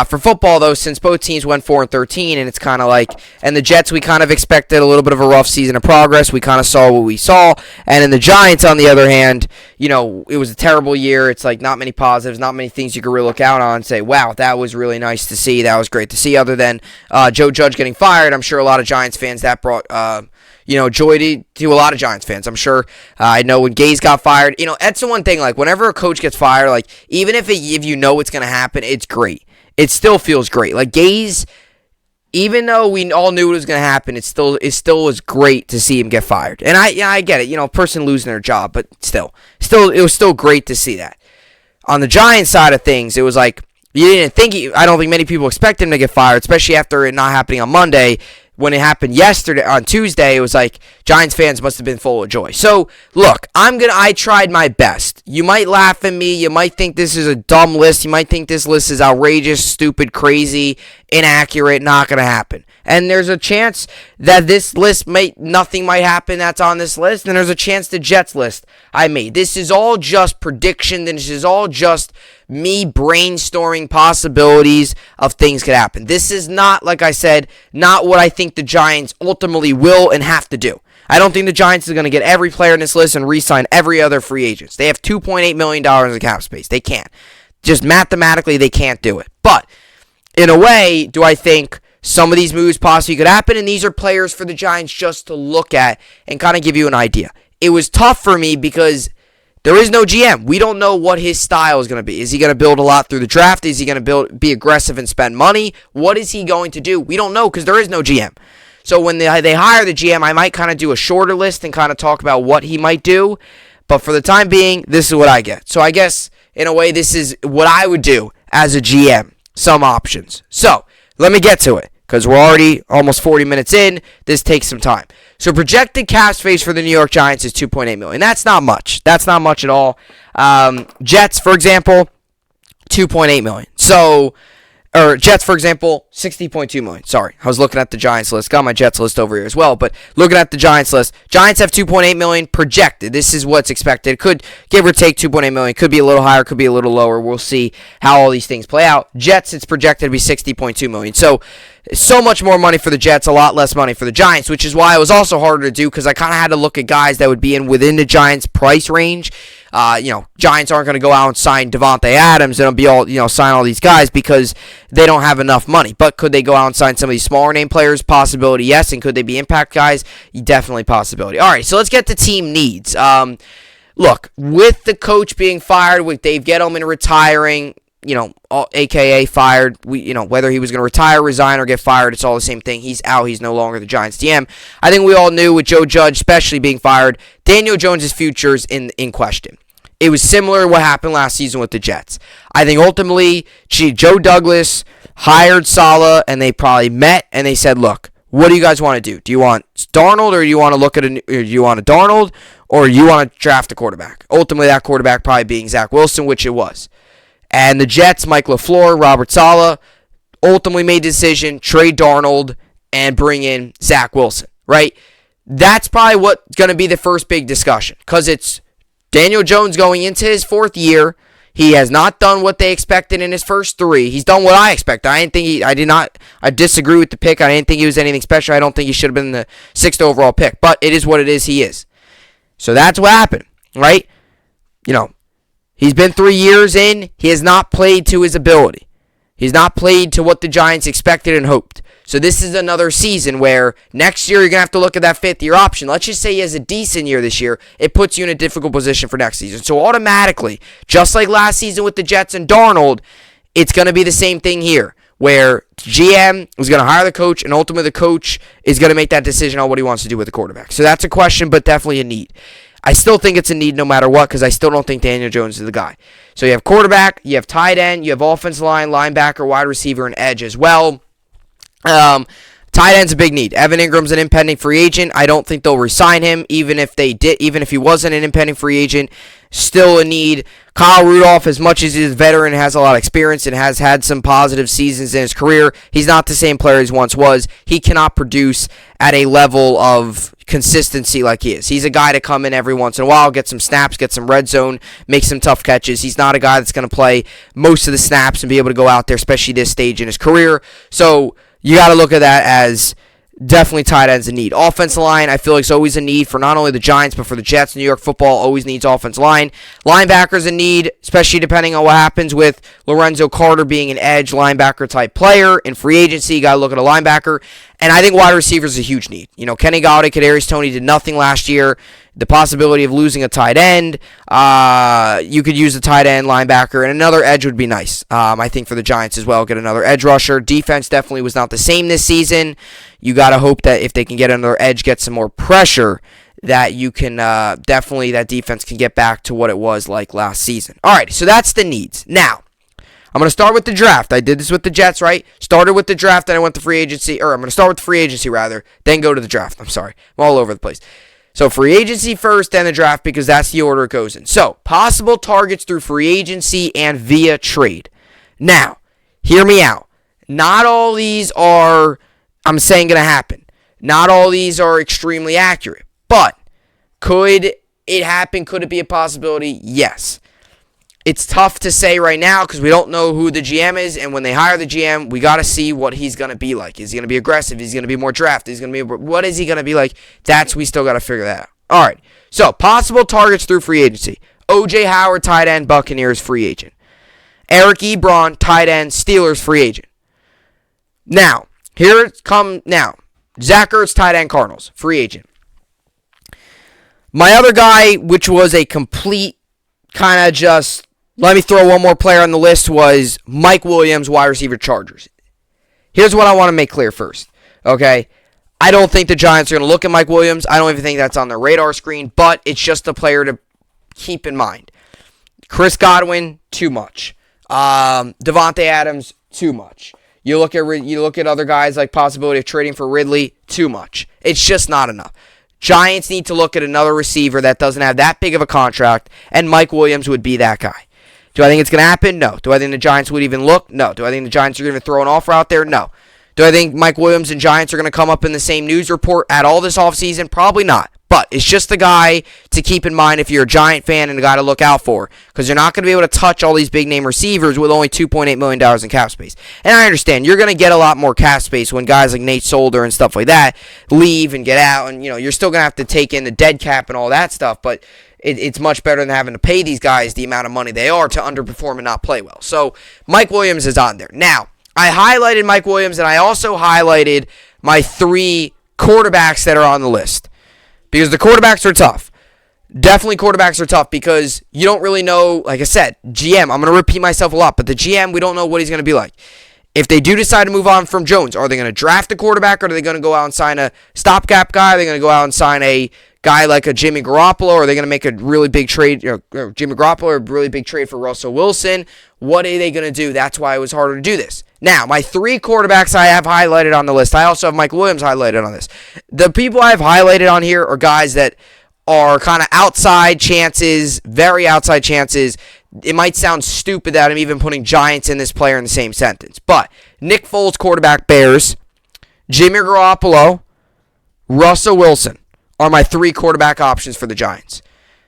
For football, though, since both teams went 4-13, and it's kind of like, and the Jets, we kind of expected a little bit of a rough season of progress. We kind of saw what we saw. And in the Giants, on the other hand, it was a terrible year. It's like not many positives, not many things you could really look out on and say, wow, that was really nice to see. That was great to see. Other than Joe Judge getting fired, I'm sure a lot of Giants fans that brought joy to a lot of Giants fans. I'm sure. I know when Gaze got fired, that's the one thing. Like whenever a coach gets fired, like even if you know it's gonna happen, it's great. It still feels great. Like Gaze, even though we all knew it was gonna happen, it still was great to see him get fired. And I get it. Person losing their job, but still, it was still great to see that. On the Giants side of things, it was like you didn't think. I don't think many people expect him to get fired, especially after it not happening on Monday. When it happened on Tuesday, it was like Giants fans must have been full of joy. So, look, I tried my best. You might laugh at me. You might think this is a dumb list. You might think this list is outrageous, stupid, crazy, inaccurate, not going to happen. And there's a chance that this list nothing might happen that's on this list, and there's a chance the Jets list I made. This is all just prediction. This is all just me brainstorming possibilities of things could happen. This is not, like I said, not what I think the Giants ultimately will and have to do. I don't think the Giants are going to get every player in this list and re-sign every other free agent. They have $2.8 million in cap space. They can't. Just mathematically, they can't do it. But in a way, do I think some of these moves possibly could happen? And these are players for the Giants just to look at and kind of give you an idea. It was tough for me because there is no GM. We don't know what his style is going to be. Is he going to build a lot through the draft? Is he going to be aggressive and spend money? What is he going to do? We don't know because there is no GM. So when they hire the GM, I might kind of do a shorter list and kind of talk about what he might do. But for the time being, this is what I get. So I guess, in a way, this is what I would do as a GM. Some options. So let me get to it because we're already almost 40 minutes in. This takes some time. So projected cap space for the New York Giants is $2.8 million. That's not much. That's not much at all. Jets, for example, $2.8 million. So Jets, for example, $60.2 million. Sorry, I was looking at the Giants list. Got my Jets list over here as well, but looking at the Giants list, Giants have $2.8 million projected. This is what's expected. Could give or take $2.8 million. Could be a little higher, could be a little lower. We'll see how all these things play out. Jets, it's projected to be $60.2 million. So much more money for the Jets, a lot less money for the Giants, which is why it was also harder to do because I kind of had to look at guys that would be within the Giants' price range. Giants aren't going to go out and sign Davante Adams and be all, sign all these guys because they don't have enough money. But could they go out and sign some of these smaller name players? Possibility, yes. And could they be impact guys? Definitely possibility. All right, so let's get to team needs. Look, with the coach being fired, with Dave Gettleman retiring, AKA fired, whether he was going to retire, resign, or get fired, it's all the same thing. He's out. He's no longer the Giants GM. I think we all knew with Joe Judge especially being fired, Daniel Jones' future is in question. It was similar to what happened last season with the Jets. I think ultimately, Joe Douglas hired Saleh, and they probably met, and they said, look, what do you guys want to do? Do you want Darnold, or do you want to look at do you want a Darnold, or you want to draft a quarterback? Ultimately, that quarterback probably being Zach Wilson, which it was. And the Jets, Mike LaFleur, Robert Saleh, ultimately made the decision, trade Darnold, and bring in Zach Wilson, right? That's probably what's going to be the first big discussion, because it's Daniel Jones going into his fourth year. He has not done what they expected in his first three. He's done what I expected. I disagree with the pick. I didn't think he was anything special. I don't think he should have been the 6th overall pick, but it is what it is. He is. So that's what happened, right? He's been 3 years in. He has not played to his ability. He's not played to what the Giants expected and hoped. So this is another season where next year you're going to have to look at that 5th-year option. Let's just say he has a decent year this year. It puts you in a difficult position for next season. So automatically, just like last season with the Jets and Darnold, it's going to be the same thing here, where GM is going to hire the coach, and ultimately the coach is going to make that decision on what he wants to do with the quarterback. So that's a question, but definitely a need. I still think it's a need no matter what, because I still don't think Daniel Jones is the guy. So you have quarterback, you have tight end, you have offensive line, linebacker, wide receiver, and edge as well. Tight end's a big need. Evan Ingram's an impending free agent. I don't think they'll re-sign him, even if he wasn't an impending free agent. Still a need. Kyle Rudolph, as much as he's a veteran, has a lot of experience and has had some positive seasons in his career, he's not the same player he once was. He cannot produce at a level of consistency like he is. He's a guy to come in every once in a while, get some snaps, get some red zone, make some tough catches. He's not a guy that's going to play most of the snaps and be able to go out there, especially this stage in his career. So you got to look at that as definitely tight ends a need. Offensive line, I feel like it's always a need for not only the Giants, but for the Jets. New York football always needs offensive line. Linebackers a need, especially depending on what happens with Lorenzo Carter being an edge linebacker type player. In free agency, you got to look at a linebacker. And I think wide receivers is a huge need. Kenny Golladay, Kadarius Toney did nothing last year. The possibility of losing a tight end, you could use a tight end linebacker, and another edge would be nice. I think for the Giants as well, get another edge rusher. Defense definitely was not the same this season. You got to hope that if they can get another edge, get some more pressure, that you can definitely, that defense can get back to what it was like last season. All right, so that's the needs. Now, I'm going to start with the draft. I did this with the Jets, right? Started with the draft, then I went to free agency, or I'm going to start with the free agency, rather, then go to the draft. I'm sorry. I'm all over the place. So free agency first, then the draft, because that's the order it goes in. So, possible targets through free agency and via trade. Now, hear me out. Not all these are, I'm saying, going to happen. Not all these are extremely accurate. But, could it happen? Could it be a possibility? Yes. It's tough to say right now because we don't know who the GM is, and when they hire the GM, we got to see what he's going to be like. Is he going to be aggressive? Is he going to be more draft? What is he going to be like? We still got to figure that out. All right, so possible targets through free agency. O.J. Howard, tight end, Buccaneers, free agent. Eric Ebron, tight end, Steelers, free agent. Now, here it comes now. Zach Ertz, tight end, Cardinals, free agent. My other guy, which was a complete kind of just, let me throw one more player on the list, was Mike Williams, wide receiver, Chargers. Here's what I want to make clear first, okay? I don't think the Giants are going to look at Mike Williams. I don't even think that's on their radar screen, but it's just a player to keep in mind. Chris Godwin, too much. Davante Adams, too much. You look at other guys like possibility of trading for Ridley, too much. It's just not enough. Giants need to look at another receiver that doesn't have that big of a contract, and Mike Williams would be that guy. Do I think it's going to happen? No. Do I think the Giants would even look? No. Do I think the Giants are going to throw an offer out there? No. Do I think Mike Williams and Giants are going to come up in the same news report at all this offseason? Probably not. But it's just a guy to keep in mind if you're a Giant fan and a guy to look out for. Because you're not going to be able to touch all these big-name receivers with only $2.8 million in cap space. And I understand, you're going to get a lot more cap space when guys like Nate Solder and stuff like that leave and get out. And, you're still going to have to take in the dead cap and all that stuff. But it's much better than having to pay these guys the amount of money they are to underperform and not play well. So Mike Williams is on there. Now, I highlighted Mike Williams, and I also highlighted my 3 quarterbacks that are on the list. Because the quarterbacks are tough. Definitely quarterbacks are tough because you don't really know, like I said, GM, I'm going to repeat myself a lot, but the GM, we don't know what he's going to be like. If they do decide to move on from Jones, are they going to draft a quarterback, or are they going to go out and sign a stopgap guy? Are they going to go out and sign a guy like a Jimmy Garoppolo, or are they going to make a really big trade, Jimmy Garoppolo, or a really big trade for Russell Wilson? What are they going to do? That's why it was harder to do this. Now, my 3 quarterbacks I have highlighted on the list. I also have Mike Williams highlighted on this. The people I have highlighted on here are guys that are kind of outside chances, very outside chances. It might sound stupid that I'm even putting Giants and this player in the same sentence. But Nick Foles, quarterback, Bears. Jimmy Garoppolo, Russell Wilson are my 3 quarterback options for the Giants.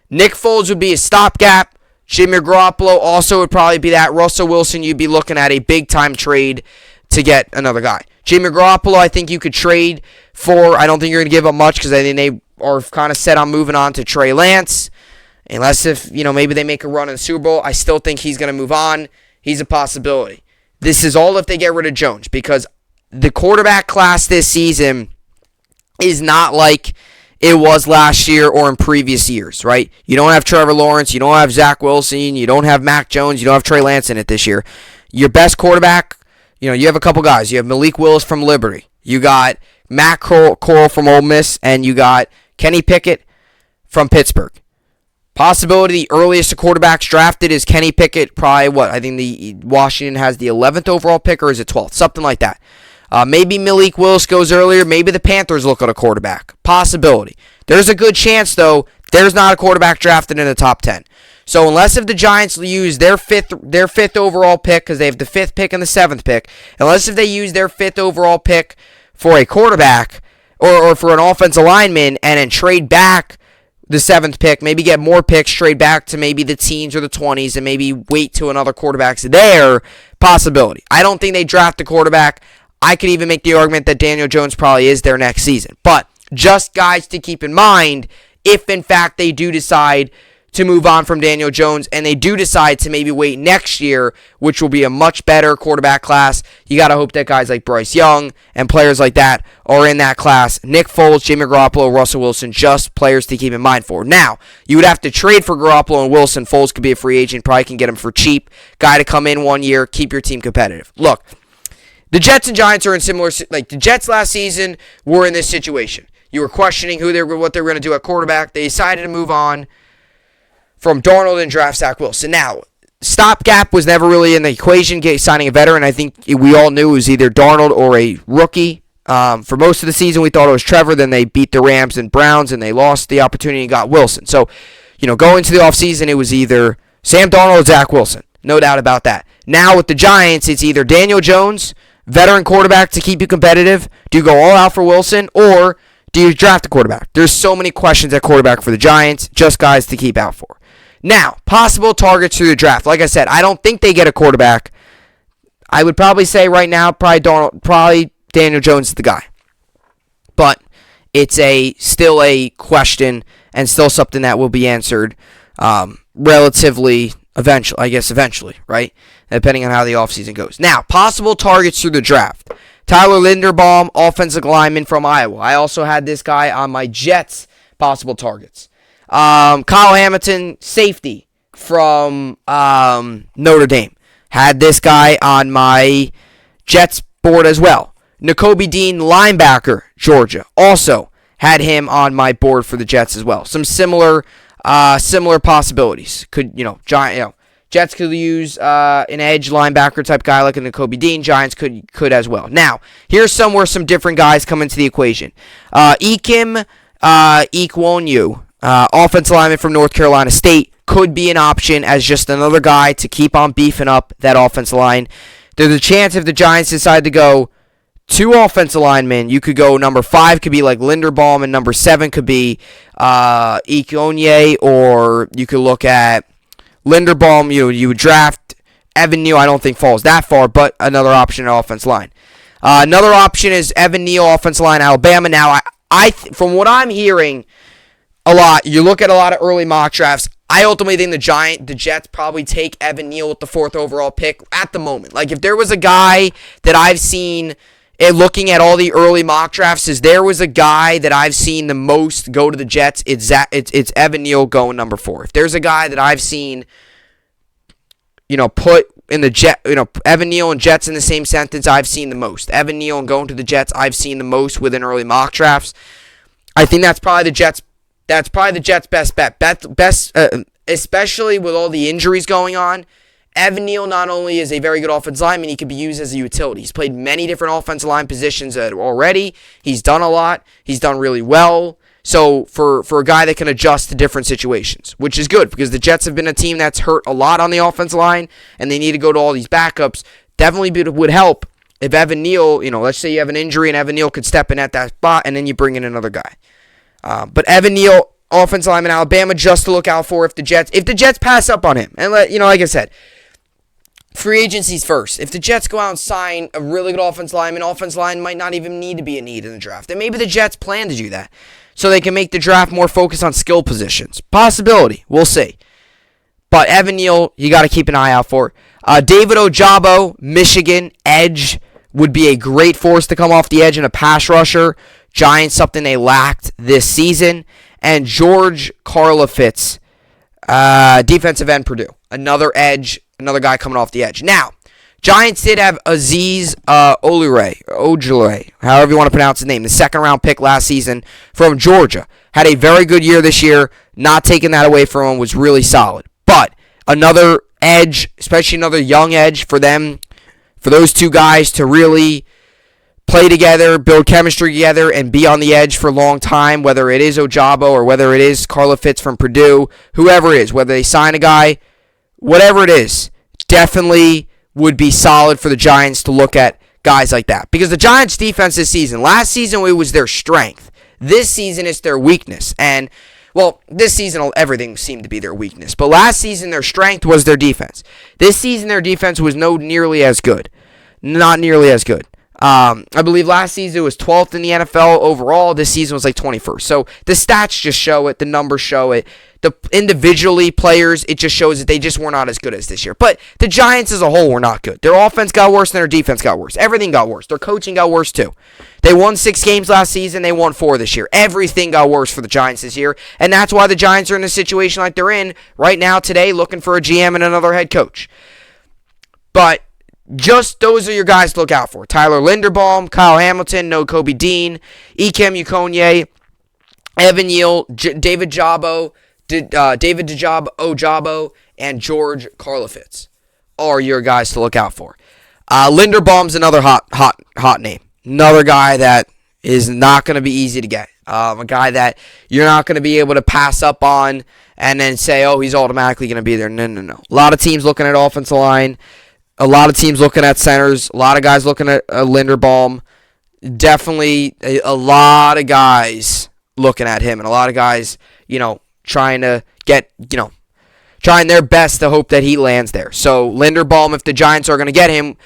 Nick Foles would be a stopgap. Jimmy Garoppolo also would probably be that. Russell Wilson, you'd be looking at a big-time trade to get another guy. Jimmy Garoppolo, I think you could trade for. I don't think you're going to give up much because I think they are kind of set on moving on to Trey Lance. Unless if, maybe they make a run in the Super Bowl, I still think he's going to move on. He's a possibility. This is all if they get rid of Jones, because the quarterback class this season is not like it was last year or in previous years, right? You don't have Trevor Lawrence, you don't have Zach Wilson, you don't have Mac Jones, you don't have Trey Lance in it this year. Your best quarterback, you have a couple guys. You have Malik Willis from Liberty. You got Matt Corral from Ole Miss, and you got Kenny Pickett from Pittsburgh. Possibility the earliest the quarterbacks drafted is Kenny Pickett, probably I think the Washington has the 11th overall pick, or is it 12th? Something like that. Maybe Malik Willis goes earlier. Maybe the Panthers look at a quarterback. Possibility. There's a good chance, though, there's not a quarterback drafted in the top 10. So unless if the Giants use their fifth overall pick, because they have the 5th pick and the 7th pick, unless if they use their 5th overall pick for a quarterback or for an offensive lineman and then trade back the 7th pick, maybe get more picks, trade back to maybe the teens or the 20s, and maybe wait till another quarterback's there, possibility. I don't think they draft a quarterback. I could even make the argument that Daniel Jones probably is there next season. But just guys to keep in mind if, in fact, they do decide to move on from Daniel Jones and they do decide to maybe wait next year, which will be a much better quarterback class. You got to hope that guys like Bryce Young and players like that are in that class. Nick Foles, Jimmy Garoppolo, Russell Wilson, just players to keep in mind for. Now, you would have to trade for Garoppolo and Wilson. Foles could be a free agent. Probably can get him for cheap. Guy to come in 1 year, keep your team competitive. Look, the Jets and Giants are in similar, like the Jets last season were in this situation. You were questioning what they were going to do at quarterback. They decided to move on from Darnold and draft Zach Wilson. Now, stopgap was never really in the equation, signing a veteran. I think we all knew it was either Darnold or a rookie. For most of the season, we thought it was Trevor. Then they beat the Rams and Browns, and they lost the opportunity and got Wilson. So, going into the offseason, it was either Sam Darnold or Zach Wilson. No doubt about that. Now, with the Giants, it's either Daniel Jones, veteran quarterback to keep you competitive. Do you go all out for Wilson, or do you draft a quarterback? There's so many questions at quarterback for the Giants, just guys to keep out for. Now, possible targets through the draft. Like I said, I don't think they get a quarterback. I would probably say right now, probably Daniel Jones is the guy. But it's still a question and still something that will be answered relatively eventually, right? Depending on how the offseason goes. Now, possible targets through the draft. Tyler Linderbaum, offensive lineman from Iowa. I also had this guy on my Jets possible targets. Kyle Hamilton, safety from Notre Dame. Had this guy on my Jets board as well. Nakobe Dean, linebacker, Georgia. Also had him on my board for the Jets as well. Some similar possibilities. Jets could use an edge linebacker type guy like a Nakobe Dean. Giants could as well. Now, here's somewhere some different guys come into the equation. Ikem Ekwonu, offensive lineman from North Carolina State. could be an option as just another guy to keep on beefing up that offensive line. There's a chance if the Giants decide to go 2 offensive linemen, you could go number 5 could be like Linderbaum, and number 7 could be Ikonye, or you could look at Linderbaum. You would draft Evan Neal. I don't think falls that far, but another option at offensive line. Another option is Evan Neal, offensive line, Alabama. Now, from what I'm hearing a lot, you look at a lot of early mock drafts, I ultimately think the Jets probably take Evan Neal with the 4th overall pick at the moment. Like, if there was a guy that I've seen, looking at all the early mock drafts, is there was a guy that I've seen the most go to the Jets, it's Evan Neal going number 4. If there's a guy that I've seen, put in the Evan Neal and Jets in the same sentence, I've seen the most. Evan Neal and going to the Jets, I've seen the most within early mock drafts. I think that's probably the Jets' best bet. Especially with all the injuries going on. Evan Neal not only is a very good offensive lineman, he could be used as a utility. He's played many different offensive line positions already. He's done a lot. He's done really well. So for a guy that can adjust to different situations, which is good, because the Jets have been a team that's hurt a lot on the offensive line, and they need to go to all these backups. Definitely would help if Evan Neal, let's say you have an injury and Evan Neal could step in at that spot, and then you bring in another guy. But Evan Neal, offensive lineman, Alabama, just to look out for if the Jets pass up on him. And like I said, free agency's first. If the Jets go out and sign a really good offensive line might not even need to be a need in the draft. And maybe the Jets plan to do that so they can make the draft more focused on skill positions. Possibility. We'll see. But Evan Neal, you got to keep an eye out for. David Ojabo, Michigan, edge, would be a great force to come off the edge in a pass rusher. Giants, something they lacked this season. And George Karlaftis, defensive end, Purdue. Another edge, another guy coming off the edge. Now, Giants did have Azeez Ojulari, however you want to pronounce his name, the 2nd-round pick last season from Georgia. Had a very good year this year. Not taking that away from him, was really solid. But another edge, especially another young edge for them, for those two guys to really play together, build chemistry together, and be on the edge for a long time, whether it is Ojabo or whether it is Karlaftis from Purdue, whoever it is, whether they sign a guy, whatever it is, definitely would be solid for the Giants to look at guys like that. Because the Giants' defense this season, last season it was their strength. This season it's their weakness. And, well, this season everything seemed to be their weakness. But last season their strength was their defense. This season their defense was not nearly as good. I believe last season it was 12th in the NFL overall. This season was like 21st. So the stats just show it. The numbers show it. The individually players, it just shows that they just were not as good as this year. But the Giants as a whole were not good. Their offense got worse and their defense got worse. Everything got worse. Their coaching got worse too. They won 6 games last season. They won 4 this year. Everything got worse for the Giants this year. And that's why the Giants are in a situation like they're in right now today, looking for a GM and another head coach. But just those are your guys to look out for. Tyler Linderbaum, Kyle Hamilton, No Kobe Dean, Ikem Ukonye, Evan Neal, David Ojabo, and George Karlaftis are your guys to look out for. Linderbaum's another hot name. Another guy that is not going to be easy to get. A guy that you're not going to be able to pass up on and then say, oh, he's automatically going to be there. No. A lot of teams looking at offensive line. A lot of teams looking at centers. A lot of guys looking at Linderbaum. Definitely a lot of guys looking at him. And a lot of guys, trying their best to hope that he lands there. So Linderbaum, if the Giants are going to get him,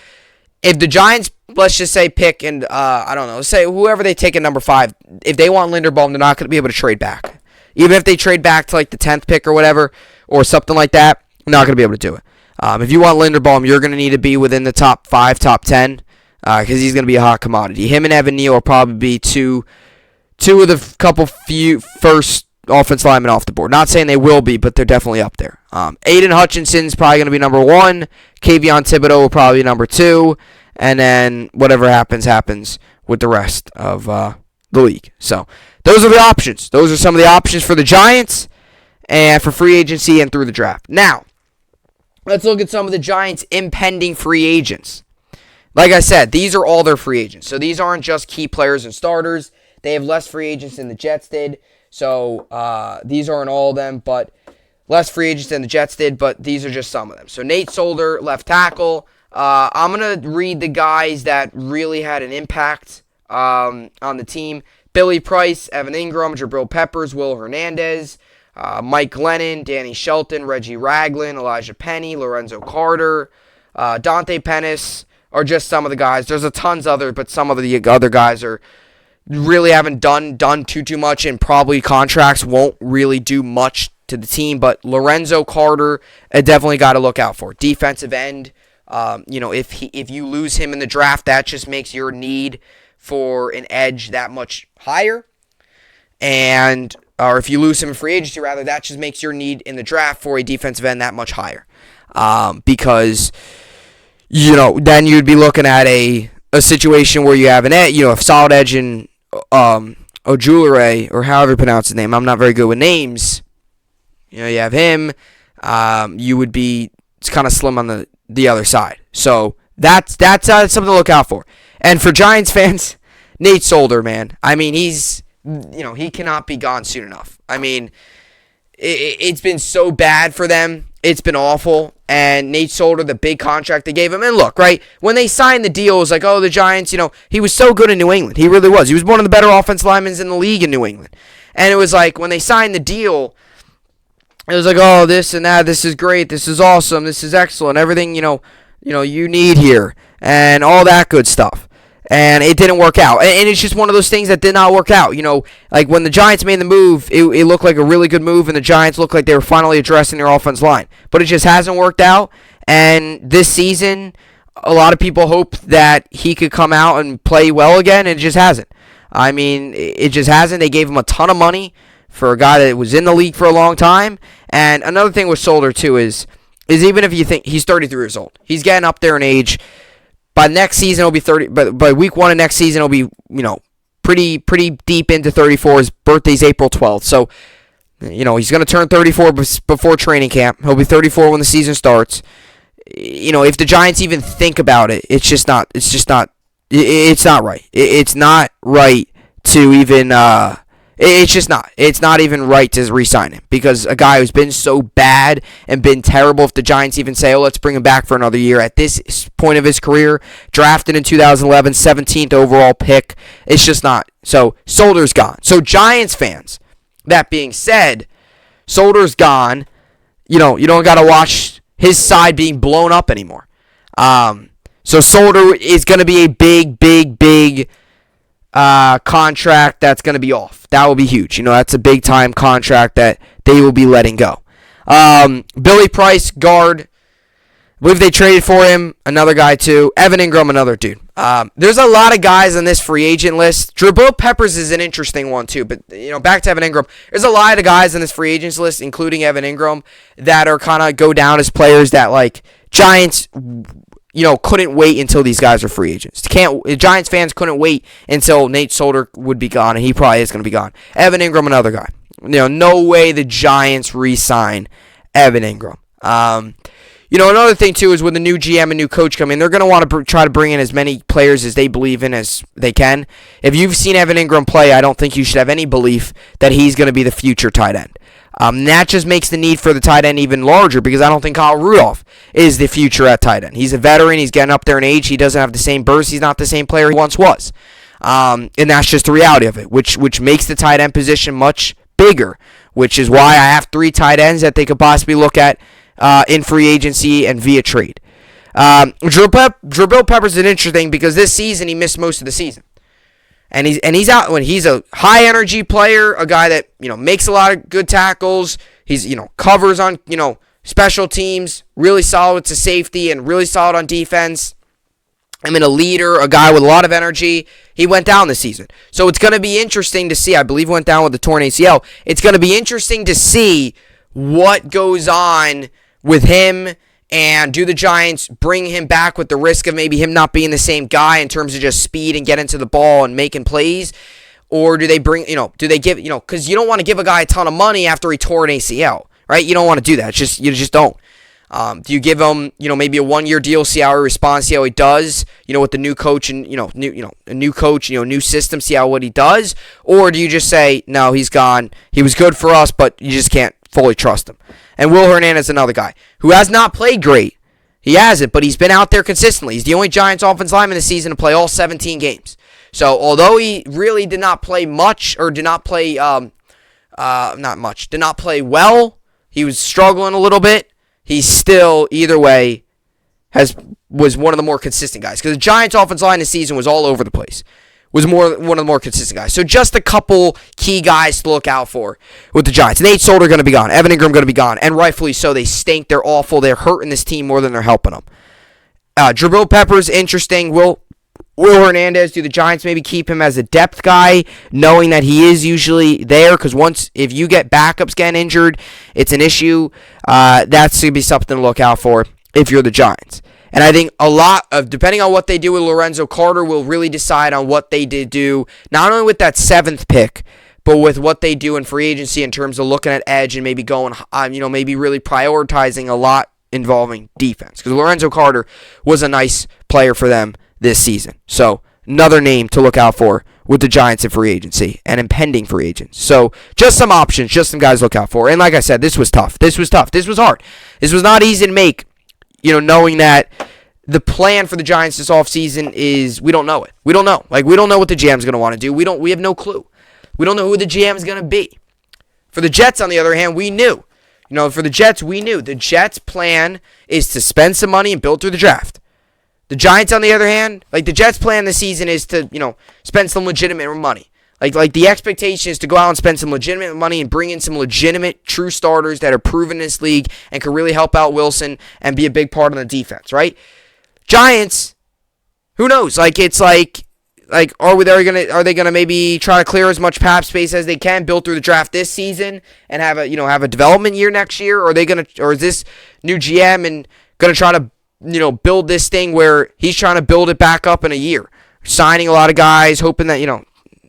if the Giants, let's just say, pick and, let's say whoever they take at number 5, if they want Linderbaum, they're not going to be able to trade back. Even if they trade back to like the 10th pick or whatever, or something like that, they're not going to be able to do it. If you want Linderbaum, you're going to need to be within the top 5, top 10, because he's going to be a hot commodity. Him and Evan Neal will probably be two of the few first offensive linemen off the board. Not saying they will be, but they're definitely up there. Aiden Hutchinson's probably going to be number 1. Kayvon Thibodeau will probably be number 2. And then whatever happens with the rest of the league. So those are the options. Those are some of the options for the Giants and for free agency and through the draft. Now, let's look at some of the Giants' impending free agents. Like I said, these are all their free agents. So these aren't just key players and starters. They have less free agents than the Jets did. So these aren't all of them. But less free agents than the Jets did, but these are just some of them. So Nate Solder, left tackle. I'm going to read the guys that really had an impact on the team. Billy Price, Evan Ingram, Jabril Peppers, Will Hernandez, Mike Glennon, Danny Shelton, Reggie Ragland, Elijah Penny, Lorenzo Carter, Dante Pennis are just some of the guys. There's a tons other, but some of the other guys are really haven't done too much, and probably contracts won't really do much to the team. But Lorenzo Carter, definitely got to look out for. Defensive end, if you lose him in the draft, that just makes your need for an edge that much higher. Or if you lose him in free agency, rather, that just makes your need in the draft for a defensive end that much higher. Because, then you'd be looking at a situation where you have an edge, a solid edge in Ojulare, or however you pronounce his name. I'm not very good with names. You have him. You would be kind of slim on the other side. So that's something to look out for. And for Giants fans, Nate Solder, man. I mean, he cannot be gone soon enough. I mean, it's been so bad for them. It's been awful. And Nate Solder, the big contract they gave him. And look, right, when they signed the deal, it was like, oh, the Giants, he was so good in New England. He really was. He was one of the better offensive linemen in the league in New England. And it was like, when they signed the deal, it was like, oh, this and that, this is great, this is awesome, this is excellent, everything, you need here, and all that good stuff. And it didn't work out. And it's just one of those things that did not work out. Like when the Giants made the move, it looked like a really good move, and the Giants looked like they were finally addressing their offense line. But it just hasn't worked out. And this season, a lot of people hope that he could come out and play well again, and it just hasn't. I mean, it just hasn't. They gave him a ton of money for a guy that was in the league for a long time. And another thing with Solder, too, is even if you think he's 33 years old, he's getting up there in age. By next season, he'll be 30. By week 1 of next season, he'll be, pretty deep into 34. His birthday's April 12th. So, he's going to turn 34 before training camp. He'll be 34 when the season starts. If the Giants even think about it, it's not right. It's not right to even, it's just not. It's not even right to re-sign him, because a guy who's been so bad and been terrible, if the Giants even say, oh, let's bring him back for another year at this point of his career, drafted in 2011, 17th overall pick, it's just not. So Solder's gone. So Giants fans, that being said, Solder's gone. You don't got to watch his side being blown up anymore. So Solder is going to be a big contract that's going to be off. That will be huge. That's a big time contract that they will be letting go. Billy Price, guard. I believe they traded for him. Another guy too. Evan Ingram, another dude. There's a lot of guys on this free agent list. Jabril Peppers is an interesting one too. But back to Evan Ingram. There's a lot of guys on this free agents list, including Evan Ingram, that are kind of go down as players that like Giants couldn't wait until these guys are free agents. Giants fans couldn't wait until Nate Solder would be gone, and he probably is going to be gone. Evan Ingram, another guy. No way the Giants re-sign Evan Ingram. Another thing, too, is when the new GM and new coach come in, they're going to want to try to bring in as many players as they believe in as they can. If you've seen Evan Ingram play, I don't think you should have any belief that he's going to be the future tight end. That just makes the need for the tight end even larger, because I don't think Kyle Rudolph is the future at tight end. He's a veteran. He's getting up there in age. He doesn't have the same burst. He's not the same player he once was. And that's just the reality of it, which makes the tight end position much bigger, which is why I have 3 tight ends that they could possibly look at in free agency and via trade. Jabril Peppers is interesting because this season he missed most of the season. And he's out when he's a high energy player, a guy that makes a lot of good tackles. He's covers on special teams, really solid to safety, and really solid on defense. A leader, a guy with a lot of energy. He went down this season, so it's going to be interesting to see. I believe he went down with the torn ACL. It's going to be interesting to see what goes on with him. And do the Giants bring him back with the risk of maybe him not being the same guy in terms of just speed and getting to the ball and making plays? Or do they bring, do they give, because you don't want to give a guy a ton of money after he tore an ACL, right? You don't want to do that. You just don't. Do you give him, maybe a 1-year deal, see how he responds, see how he does, with the new coach and, a new coach, new system, see what he does? Or do you just say, no, he's gone. He was good for us, but you just can't fully trust him. And Will Hernandez is another guy who has not played great. He hasn't, but he's been out there consistently. He's the only Giants offensive lineman this season to play all 17 games. So although he really did not play much, or did not play did not play well, he was struggling a little bit, he's still, either way, was one of the more consistent guys. Because the Giants offensive line this season was all over the place. Was one of the more consistent guys. So just a couple key guys to look out for with the Giants. Nate Solder going to be gone. Evan Ingram going to be gone. And rightfully so. They stink. They're awful. They're hurting this team more than they're helping them. Jabril Peppers, interesting. Will Hernandez, do the Giants maybe keep him as a depth guy, knowing that he is usually there? Because if you get backups getting injured, it's an issue. That's going to be something to look out for if you're the Giants. And I think a lot of, depending on what they do with Lorenzo Carter, will really decide on what they did do, not only with that 7th pick, but with what they do in free agency in terms of looking at edge and maybe going, maybe really prioritizing a lot involving defense. Because Lorenzo Carter was a nice player for them this season. So another name to look out for with the Giants in free agency and impending free agents. So just some options, just some guys to look out for. And like I said, this was tough. This was hard. This was not easy to make. Knowing that the plan for the Giants this offseason is, we don't know it. We don't know. We don't know what the GM's going to want to do. We have no clue. We don't know who the GM is going to be. For the Jets, on the other hand, we knew. For the Jets, we knew. The Jets' plan is to spend some money and build through the draft. The Giants, on the other hand, the Jets' plan this season is to, spend some legitimate money. Like the expectation is to go out and spend some legitimate money and bring in some legitimate true starters that are proven in this league and can really help out Wilson and be a big part of the defense, right? Giants, who knows? Are they gonna maybe try to clear as much cap space as they can, build through the draft this season and have a development year next year? Or is this new GM and gonna try to build this thing where he's trying to build it back up in a year, signing a lot of guys, hoping that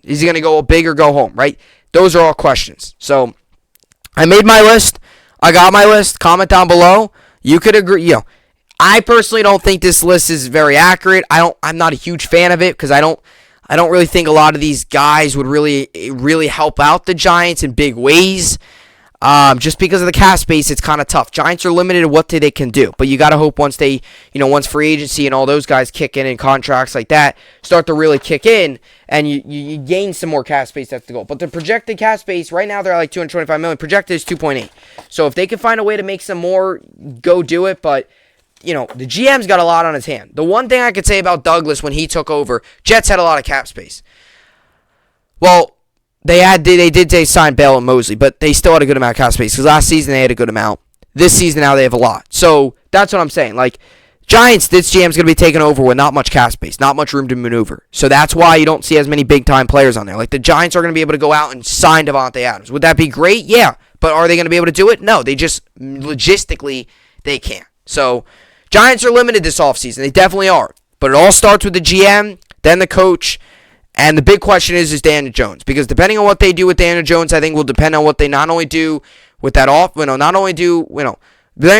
is he going to go big or go home, right? Those are all questions. So I made my list. I got my list. Comment down below. You could agree. I personally don't think this list is very accurate. I'm not a huge fan of it because I don't really think a lot of these guys would really help out the Giants in big ways. Just because of the cap space, it's kind of tough. Giants are limited to what they can do, but you got to hope once free agency and all those guys kick in and contracts like that start to really kick in, and you gain some more cap space. That's the goal. But the projected cap space right now, they're at $225 million. Projected is 2.8. So if they can find a way to make some more, go do it. But the GM's got a lot on his hand. The one thing I could say about Douglas when he took over, Jets had a lot of cap space. Well, They did sign Bale and Mosley, but they still had a good amount of cap space because last season they had a good amount. This season now they have a lot. So that's what I'm saying. Giants, this GM's going to be taken over with not much cap space, not much room to maneuver. So that's why you don't see as many big-time players on there. The Giants are going to be able to go out and sign Devontae Adams. Would that be great? Yeah. But are they going to be able to do it? No. They just, logistically, they can't. So Giants are limited this offseason. They definitely are. But it all starts with the GM, then the coach. And the big question is Daniel Jones, because depending on what they do with Daniel Jones, I think will depend on what they not only do with that depending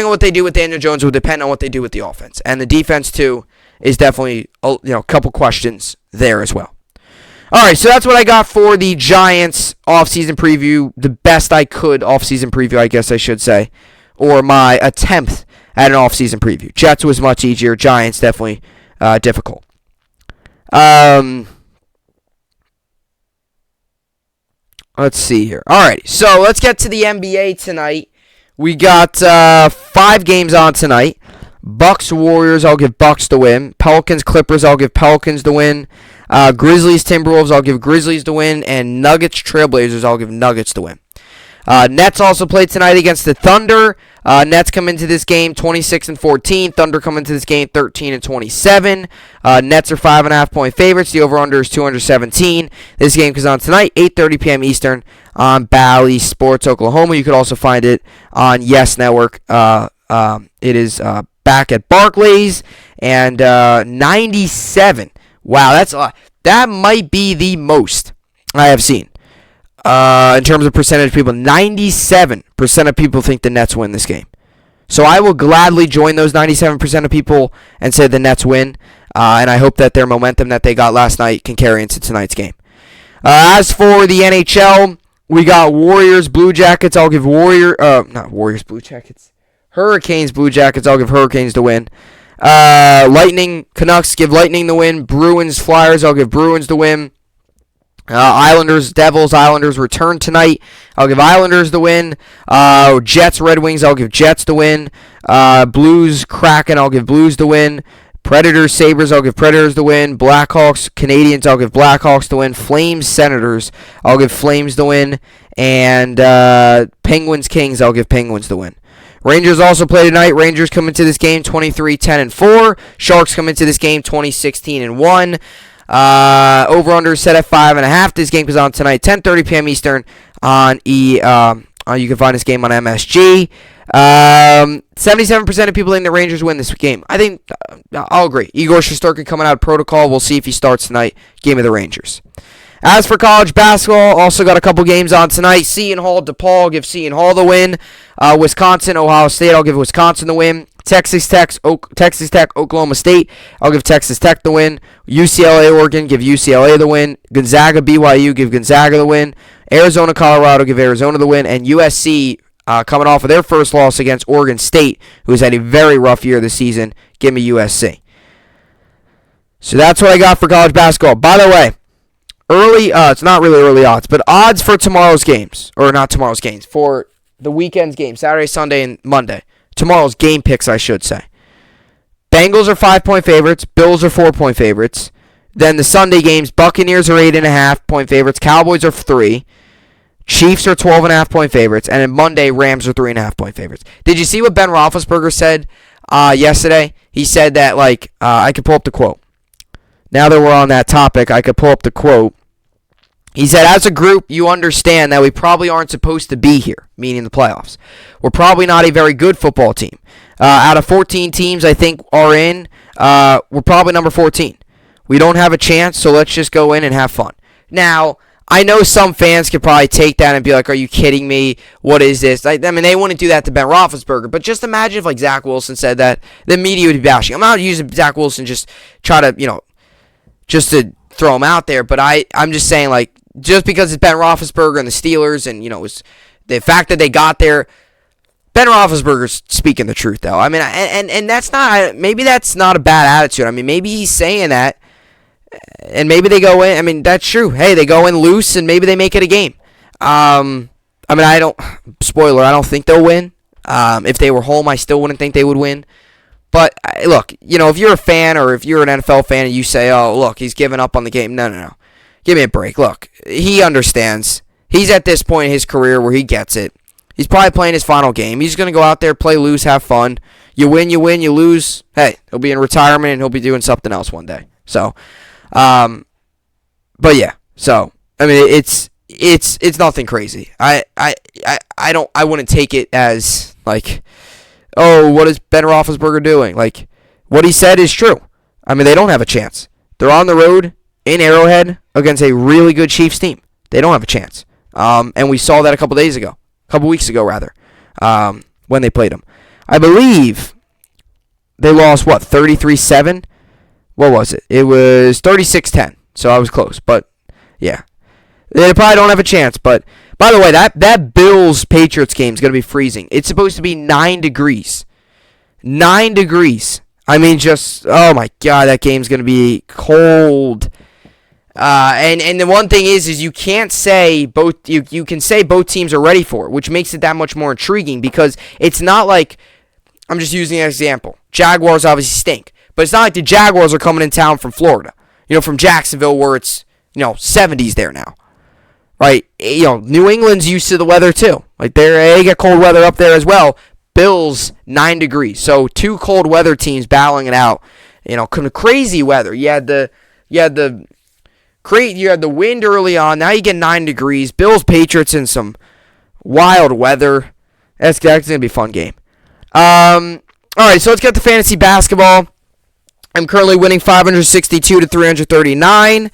on what they do with Daniel Jones will depend on what they do with the offense, and the defense too is definitely a couple questions there as well. All right, so that's what I got for the Giants offseason preview, the best I could offseason preview, I guess I should say, or my attempt at an offseason preview. Jets was much easier, Giants definitely difficult. Let's see here. All right, so let's get to the NBA tonight. We got 5 games on tonight. Bucks Warriors, I'll give Bucks to win. Pelicans Clippers, I'll give Pelicans to win. Grizzlies Timberwolves, I'll give Grizzlies to win. And Nuggets Trailblazers, I'll give Nuggets to win. Nets also played tonight against the Thunder. Nets come into this game 26-14. Thunder come into this game 13-27. Nets are 5.5-point favorites. The over/under is 217. This game comes on tonight, 8:30 p.m. Eastern on Bally Sports Oklahoma. You could also find it on Yes Network. It is back at Barclays, and 97. Wow, that's a lot. That might be the most I have seen. In terms of percentage of people, 97% of people think the Nets win this game. So I will gladly join those 97% of people and say the Nets win. And I hope that their momentum that they got last night can carry into tonight's game. As for the NHL, We got Warriors, Blue Jackets. I'll give not Warriors, Blue Jackets. Hurricanes, Blue Jackets. I'll give Hurricanes the win. Lightning, Canucks. Give Lightning the win. Bruins, Flyers. I'll give Bruins the win. Islanders, Devils. Islanders return tonight. I'll give Islanders the win. Jets, Red Wings. I'll give Jets the win. Blues, Kraken. I'll give Blues the win. Predators, Sabres, I'll give Predators the win. Blackhawks, Canadiens, I'll give Blackhawks the win. Flames, Senators, I'll give Flames the win. And Penguins, Kings, I'll give Penguins the win. Rangers also play tonight. Rangers come into this game 23-10-4. Sharks come into this game 20-16-1. Over-under set at 5.5. This game is on tonight, 10:30 p.m. Eastern on you can find this game on MSG. 77% of people think the Rangers win this game. I think I'll agree. Igor Shesterkin coming out of protocol. We'll see if he starts tonight. Game of the Rangers. As for college basketball, also got a couple games on tonight. Seton Hall, DePaul, I'll give Seton Hall the win. Wisconsin, Ohio State, I'll give Wisconsin the win. Texas Tech, Oklahoma State, I'll give Texas Tech the win. UCLA, Oregon, give UCLA the win. Gonzaga, BYU, give Gonzaga the win. Arizona, Colorado, give Arizona the win. And USC, coming off of their first loss against Oregon State, who's had a very rough year this season, give me USC. So that's what I got for college basketball. By the way, it's not really early odds, but odds for tomorrow's games, or not tomorrow's games, for the weekend's games, Saturday, Sunday, and Monday. Tomorrow's game picks, I should say. Bengals are 5-point favorites. Bills are 4-point favorites. Then the Sunday games, Buccaneers are 8.5-point favorites. Cowboys are 3. Chiefs are 12.5-point favorites. And then Monday, Rams are 3.5-point favorites. Did you see what Ben Roethlisberger said yesterday? He said that, I could pull up the quote. Now that we're on that topic, I could pull up the quote. He said, as a group, you understand that we probably aren't supposed to be here, meaning the playoffs. We're probably not a very good football team. Out of 14 teams I think are in, we're probably number 14. We don't have a chance, so let's just go in and have fun. Now, I know some fans could probably take that and be like, are you kidding me? What is this? I mean, they wouldn't do that to Ben Roethlisberger, but just imagine if, Zach Wilson said that, the media would be bashing. I'm not using Zach Wilson just try to, just to throw him out there, but I'm just saying, just because it's Ben Roethlisberger and the Steelers and, it was the fact that they got there, Ben Roethlisberger's speaking the truth, though. I mean, and that's not, maybe that's not a bad attitude. I mean, maybe he's saying that, and maybe they go in, I mean, that's true. Hey, they go in loose, and maybe they make it a game. I mean, I don't think they'll win. If they were home, I still wouldn't think they would win. But, look, if you're a fan or if you're an NFL fan and you say, oh, look, he's giving up on the game. No. Give me a break. Look, he understands. He's at this point in his career where he gets it. He's probably playing his final game. He's going to go out there, play loose, have fun. You win, you lose. Hey, he'll be in retirement and he'll be doing something else one day. So, but yeah. So, I mean, it's nothing crazy. I wouldn't take it as oh, what is Ben Roethlisberger doing? What he said is true. I mean, they don't have a chance. They're on the road in Arrowhead against a really good Chiefs team. They don't have a chance. And we saw that a couple weeks ago, when they played them. I believe they lost, 33-7? What was it? It was 36-10. So I was close. But, yeah. They probably don't have a chance. But, by the way, that Bills-Patriots game is going to be freezing. It's supposed to be 9 degrees. 9 degrees. I mean, oh my God, that game's going to be cold. And the one thing is you can't say both. You can say both teams are ready for it, which makes it that much more intriguing because it's not like, I'm just using an example. Jaguars obviously stink, but it's not like the Jaguars are coming in town from Florida, from Jacksonville where it's 70s there now, right? New England's used to the weather too. They get cold weather up there as well. Bills 9 degrees, so two cold weather teams battling it out. Crazy weather. You had the wind early on. Now you get 9 degrees. Bills, Patriots in some wild weather. That's going to be a fun game. All right, so let's get to fantasy basketball. I'm currently winning 562 to 339.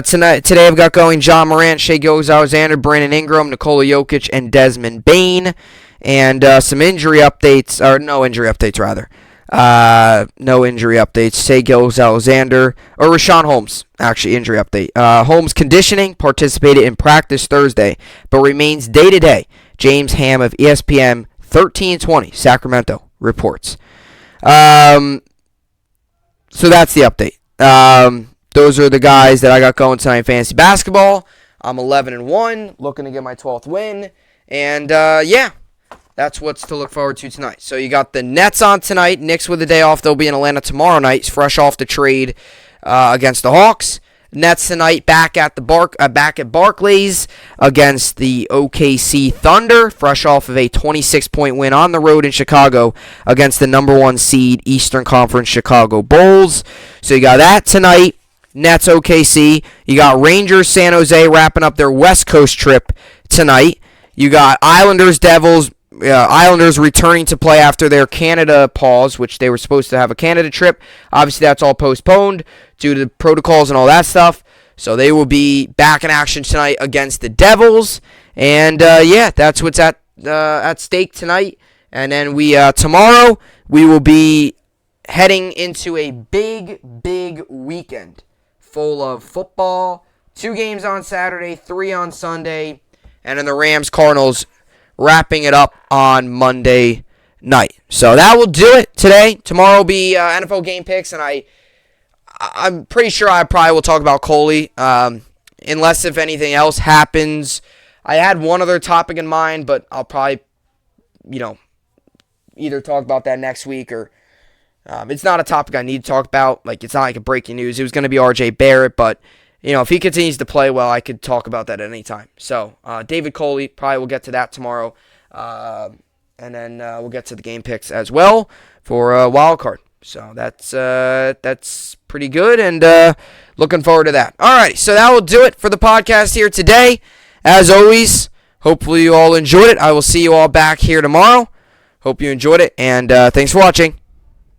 Today I've got going John Morant, Shai Gilgeous-Alexander, Brandon Ingram, Nikola Jokic, and Desmond Bane. And some injury updates, or no injury updates rather. No injury updates. Say Gilgeous-Alexander, or Rashawn Holmes, actually, injury update. Holmes conditioning, participated in practice Thursday, but remains day-to-day. James Ham of ESPN 1320, Sacramento, reports. So that's the update. Those are the guys that I got going tonight in fantasy basketball. I'm 11-1, looking to get my 12th win. And, yeah, that's what's to look forward to tonight. So you got the Nets on tonight. Knicks with a day off. They'll be in Atlanta tomorrow night, fresh off the trade against the Hawks. Nets tonight back at Barclays against the OKC Thunder, fresh off of a 26-point win on the road in Chicago against the number 1 seed Eastern Conference Chicago Bulls. So you got that tonight. Nets OKC. You got Rangers San Jose wrapping up their West Coast trip tonight. You got Islanders Devils. Islanders returning to play after their Canada pause, which they were supposed to have a Canada trip. Obviously, that's all postponed due to the protocols and all that stuff. So they will be back in action tonight against the Devils. And, yeah, that's what's at stake tonight. And then tomorrow, we will be heading into a big weekend full of football. 2 games on Saturday, 3 on Sunday. And then the Rams-Cardinals wrapping it up on Monday night. So that will do it today. Tomorrow will be NFL game picks, and I'm pretty sure I probably will talk about Coley, unless if anything else happens. I had one other topic in mind, but I'll probably, either talk about that next week or it's not a topic I need to talk about. Like, it's not like a breaking news. It was going to be RJ Barrett, but if he continues to play well, I could talk about that at any time. So, David Coley, probably we'll get to that tomorrow. And then we'll get to the game picks as well for a wild card. So, that's pretty good, and looking forward to that. All right, so that will do it for the podcast here today. As always, hopefully you all enjoyed it. I will see you all back here tomorrow. Hope you enjoyed it, and thanks for watching.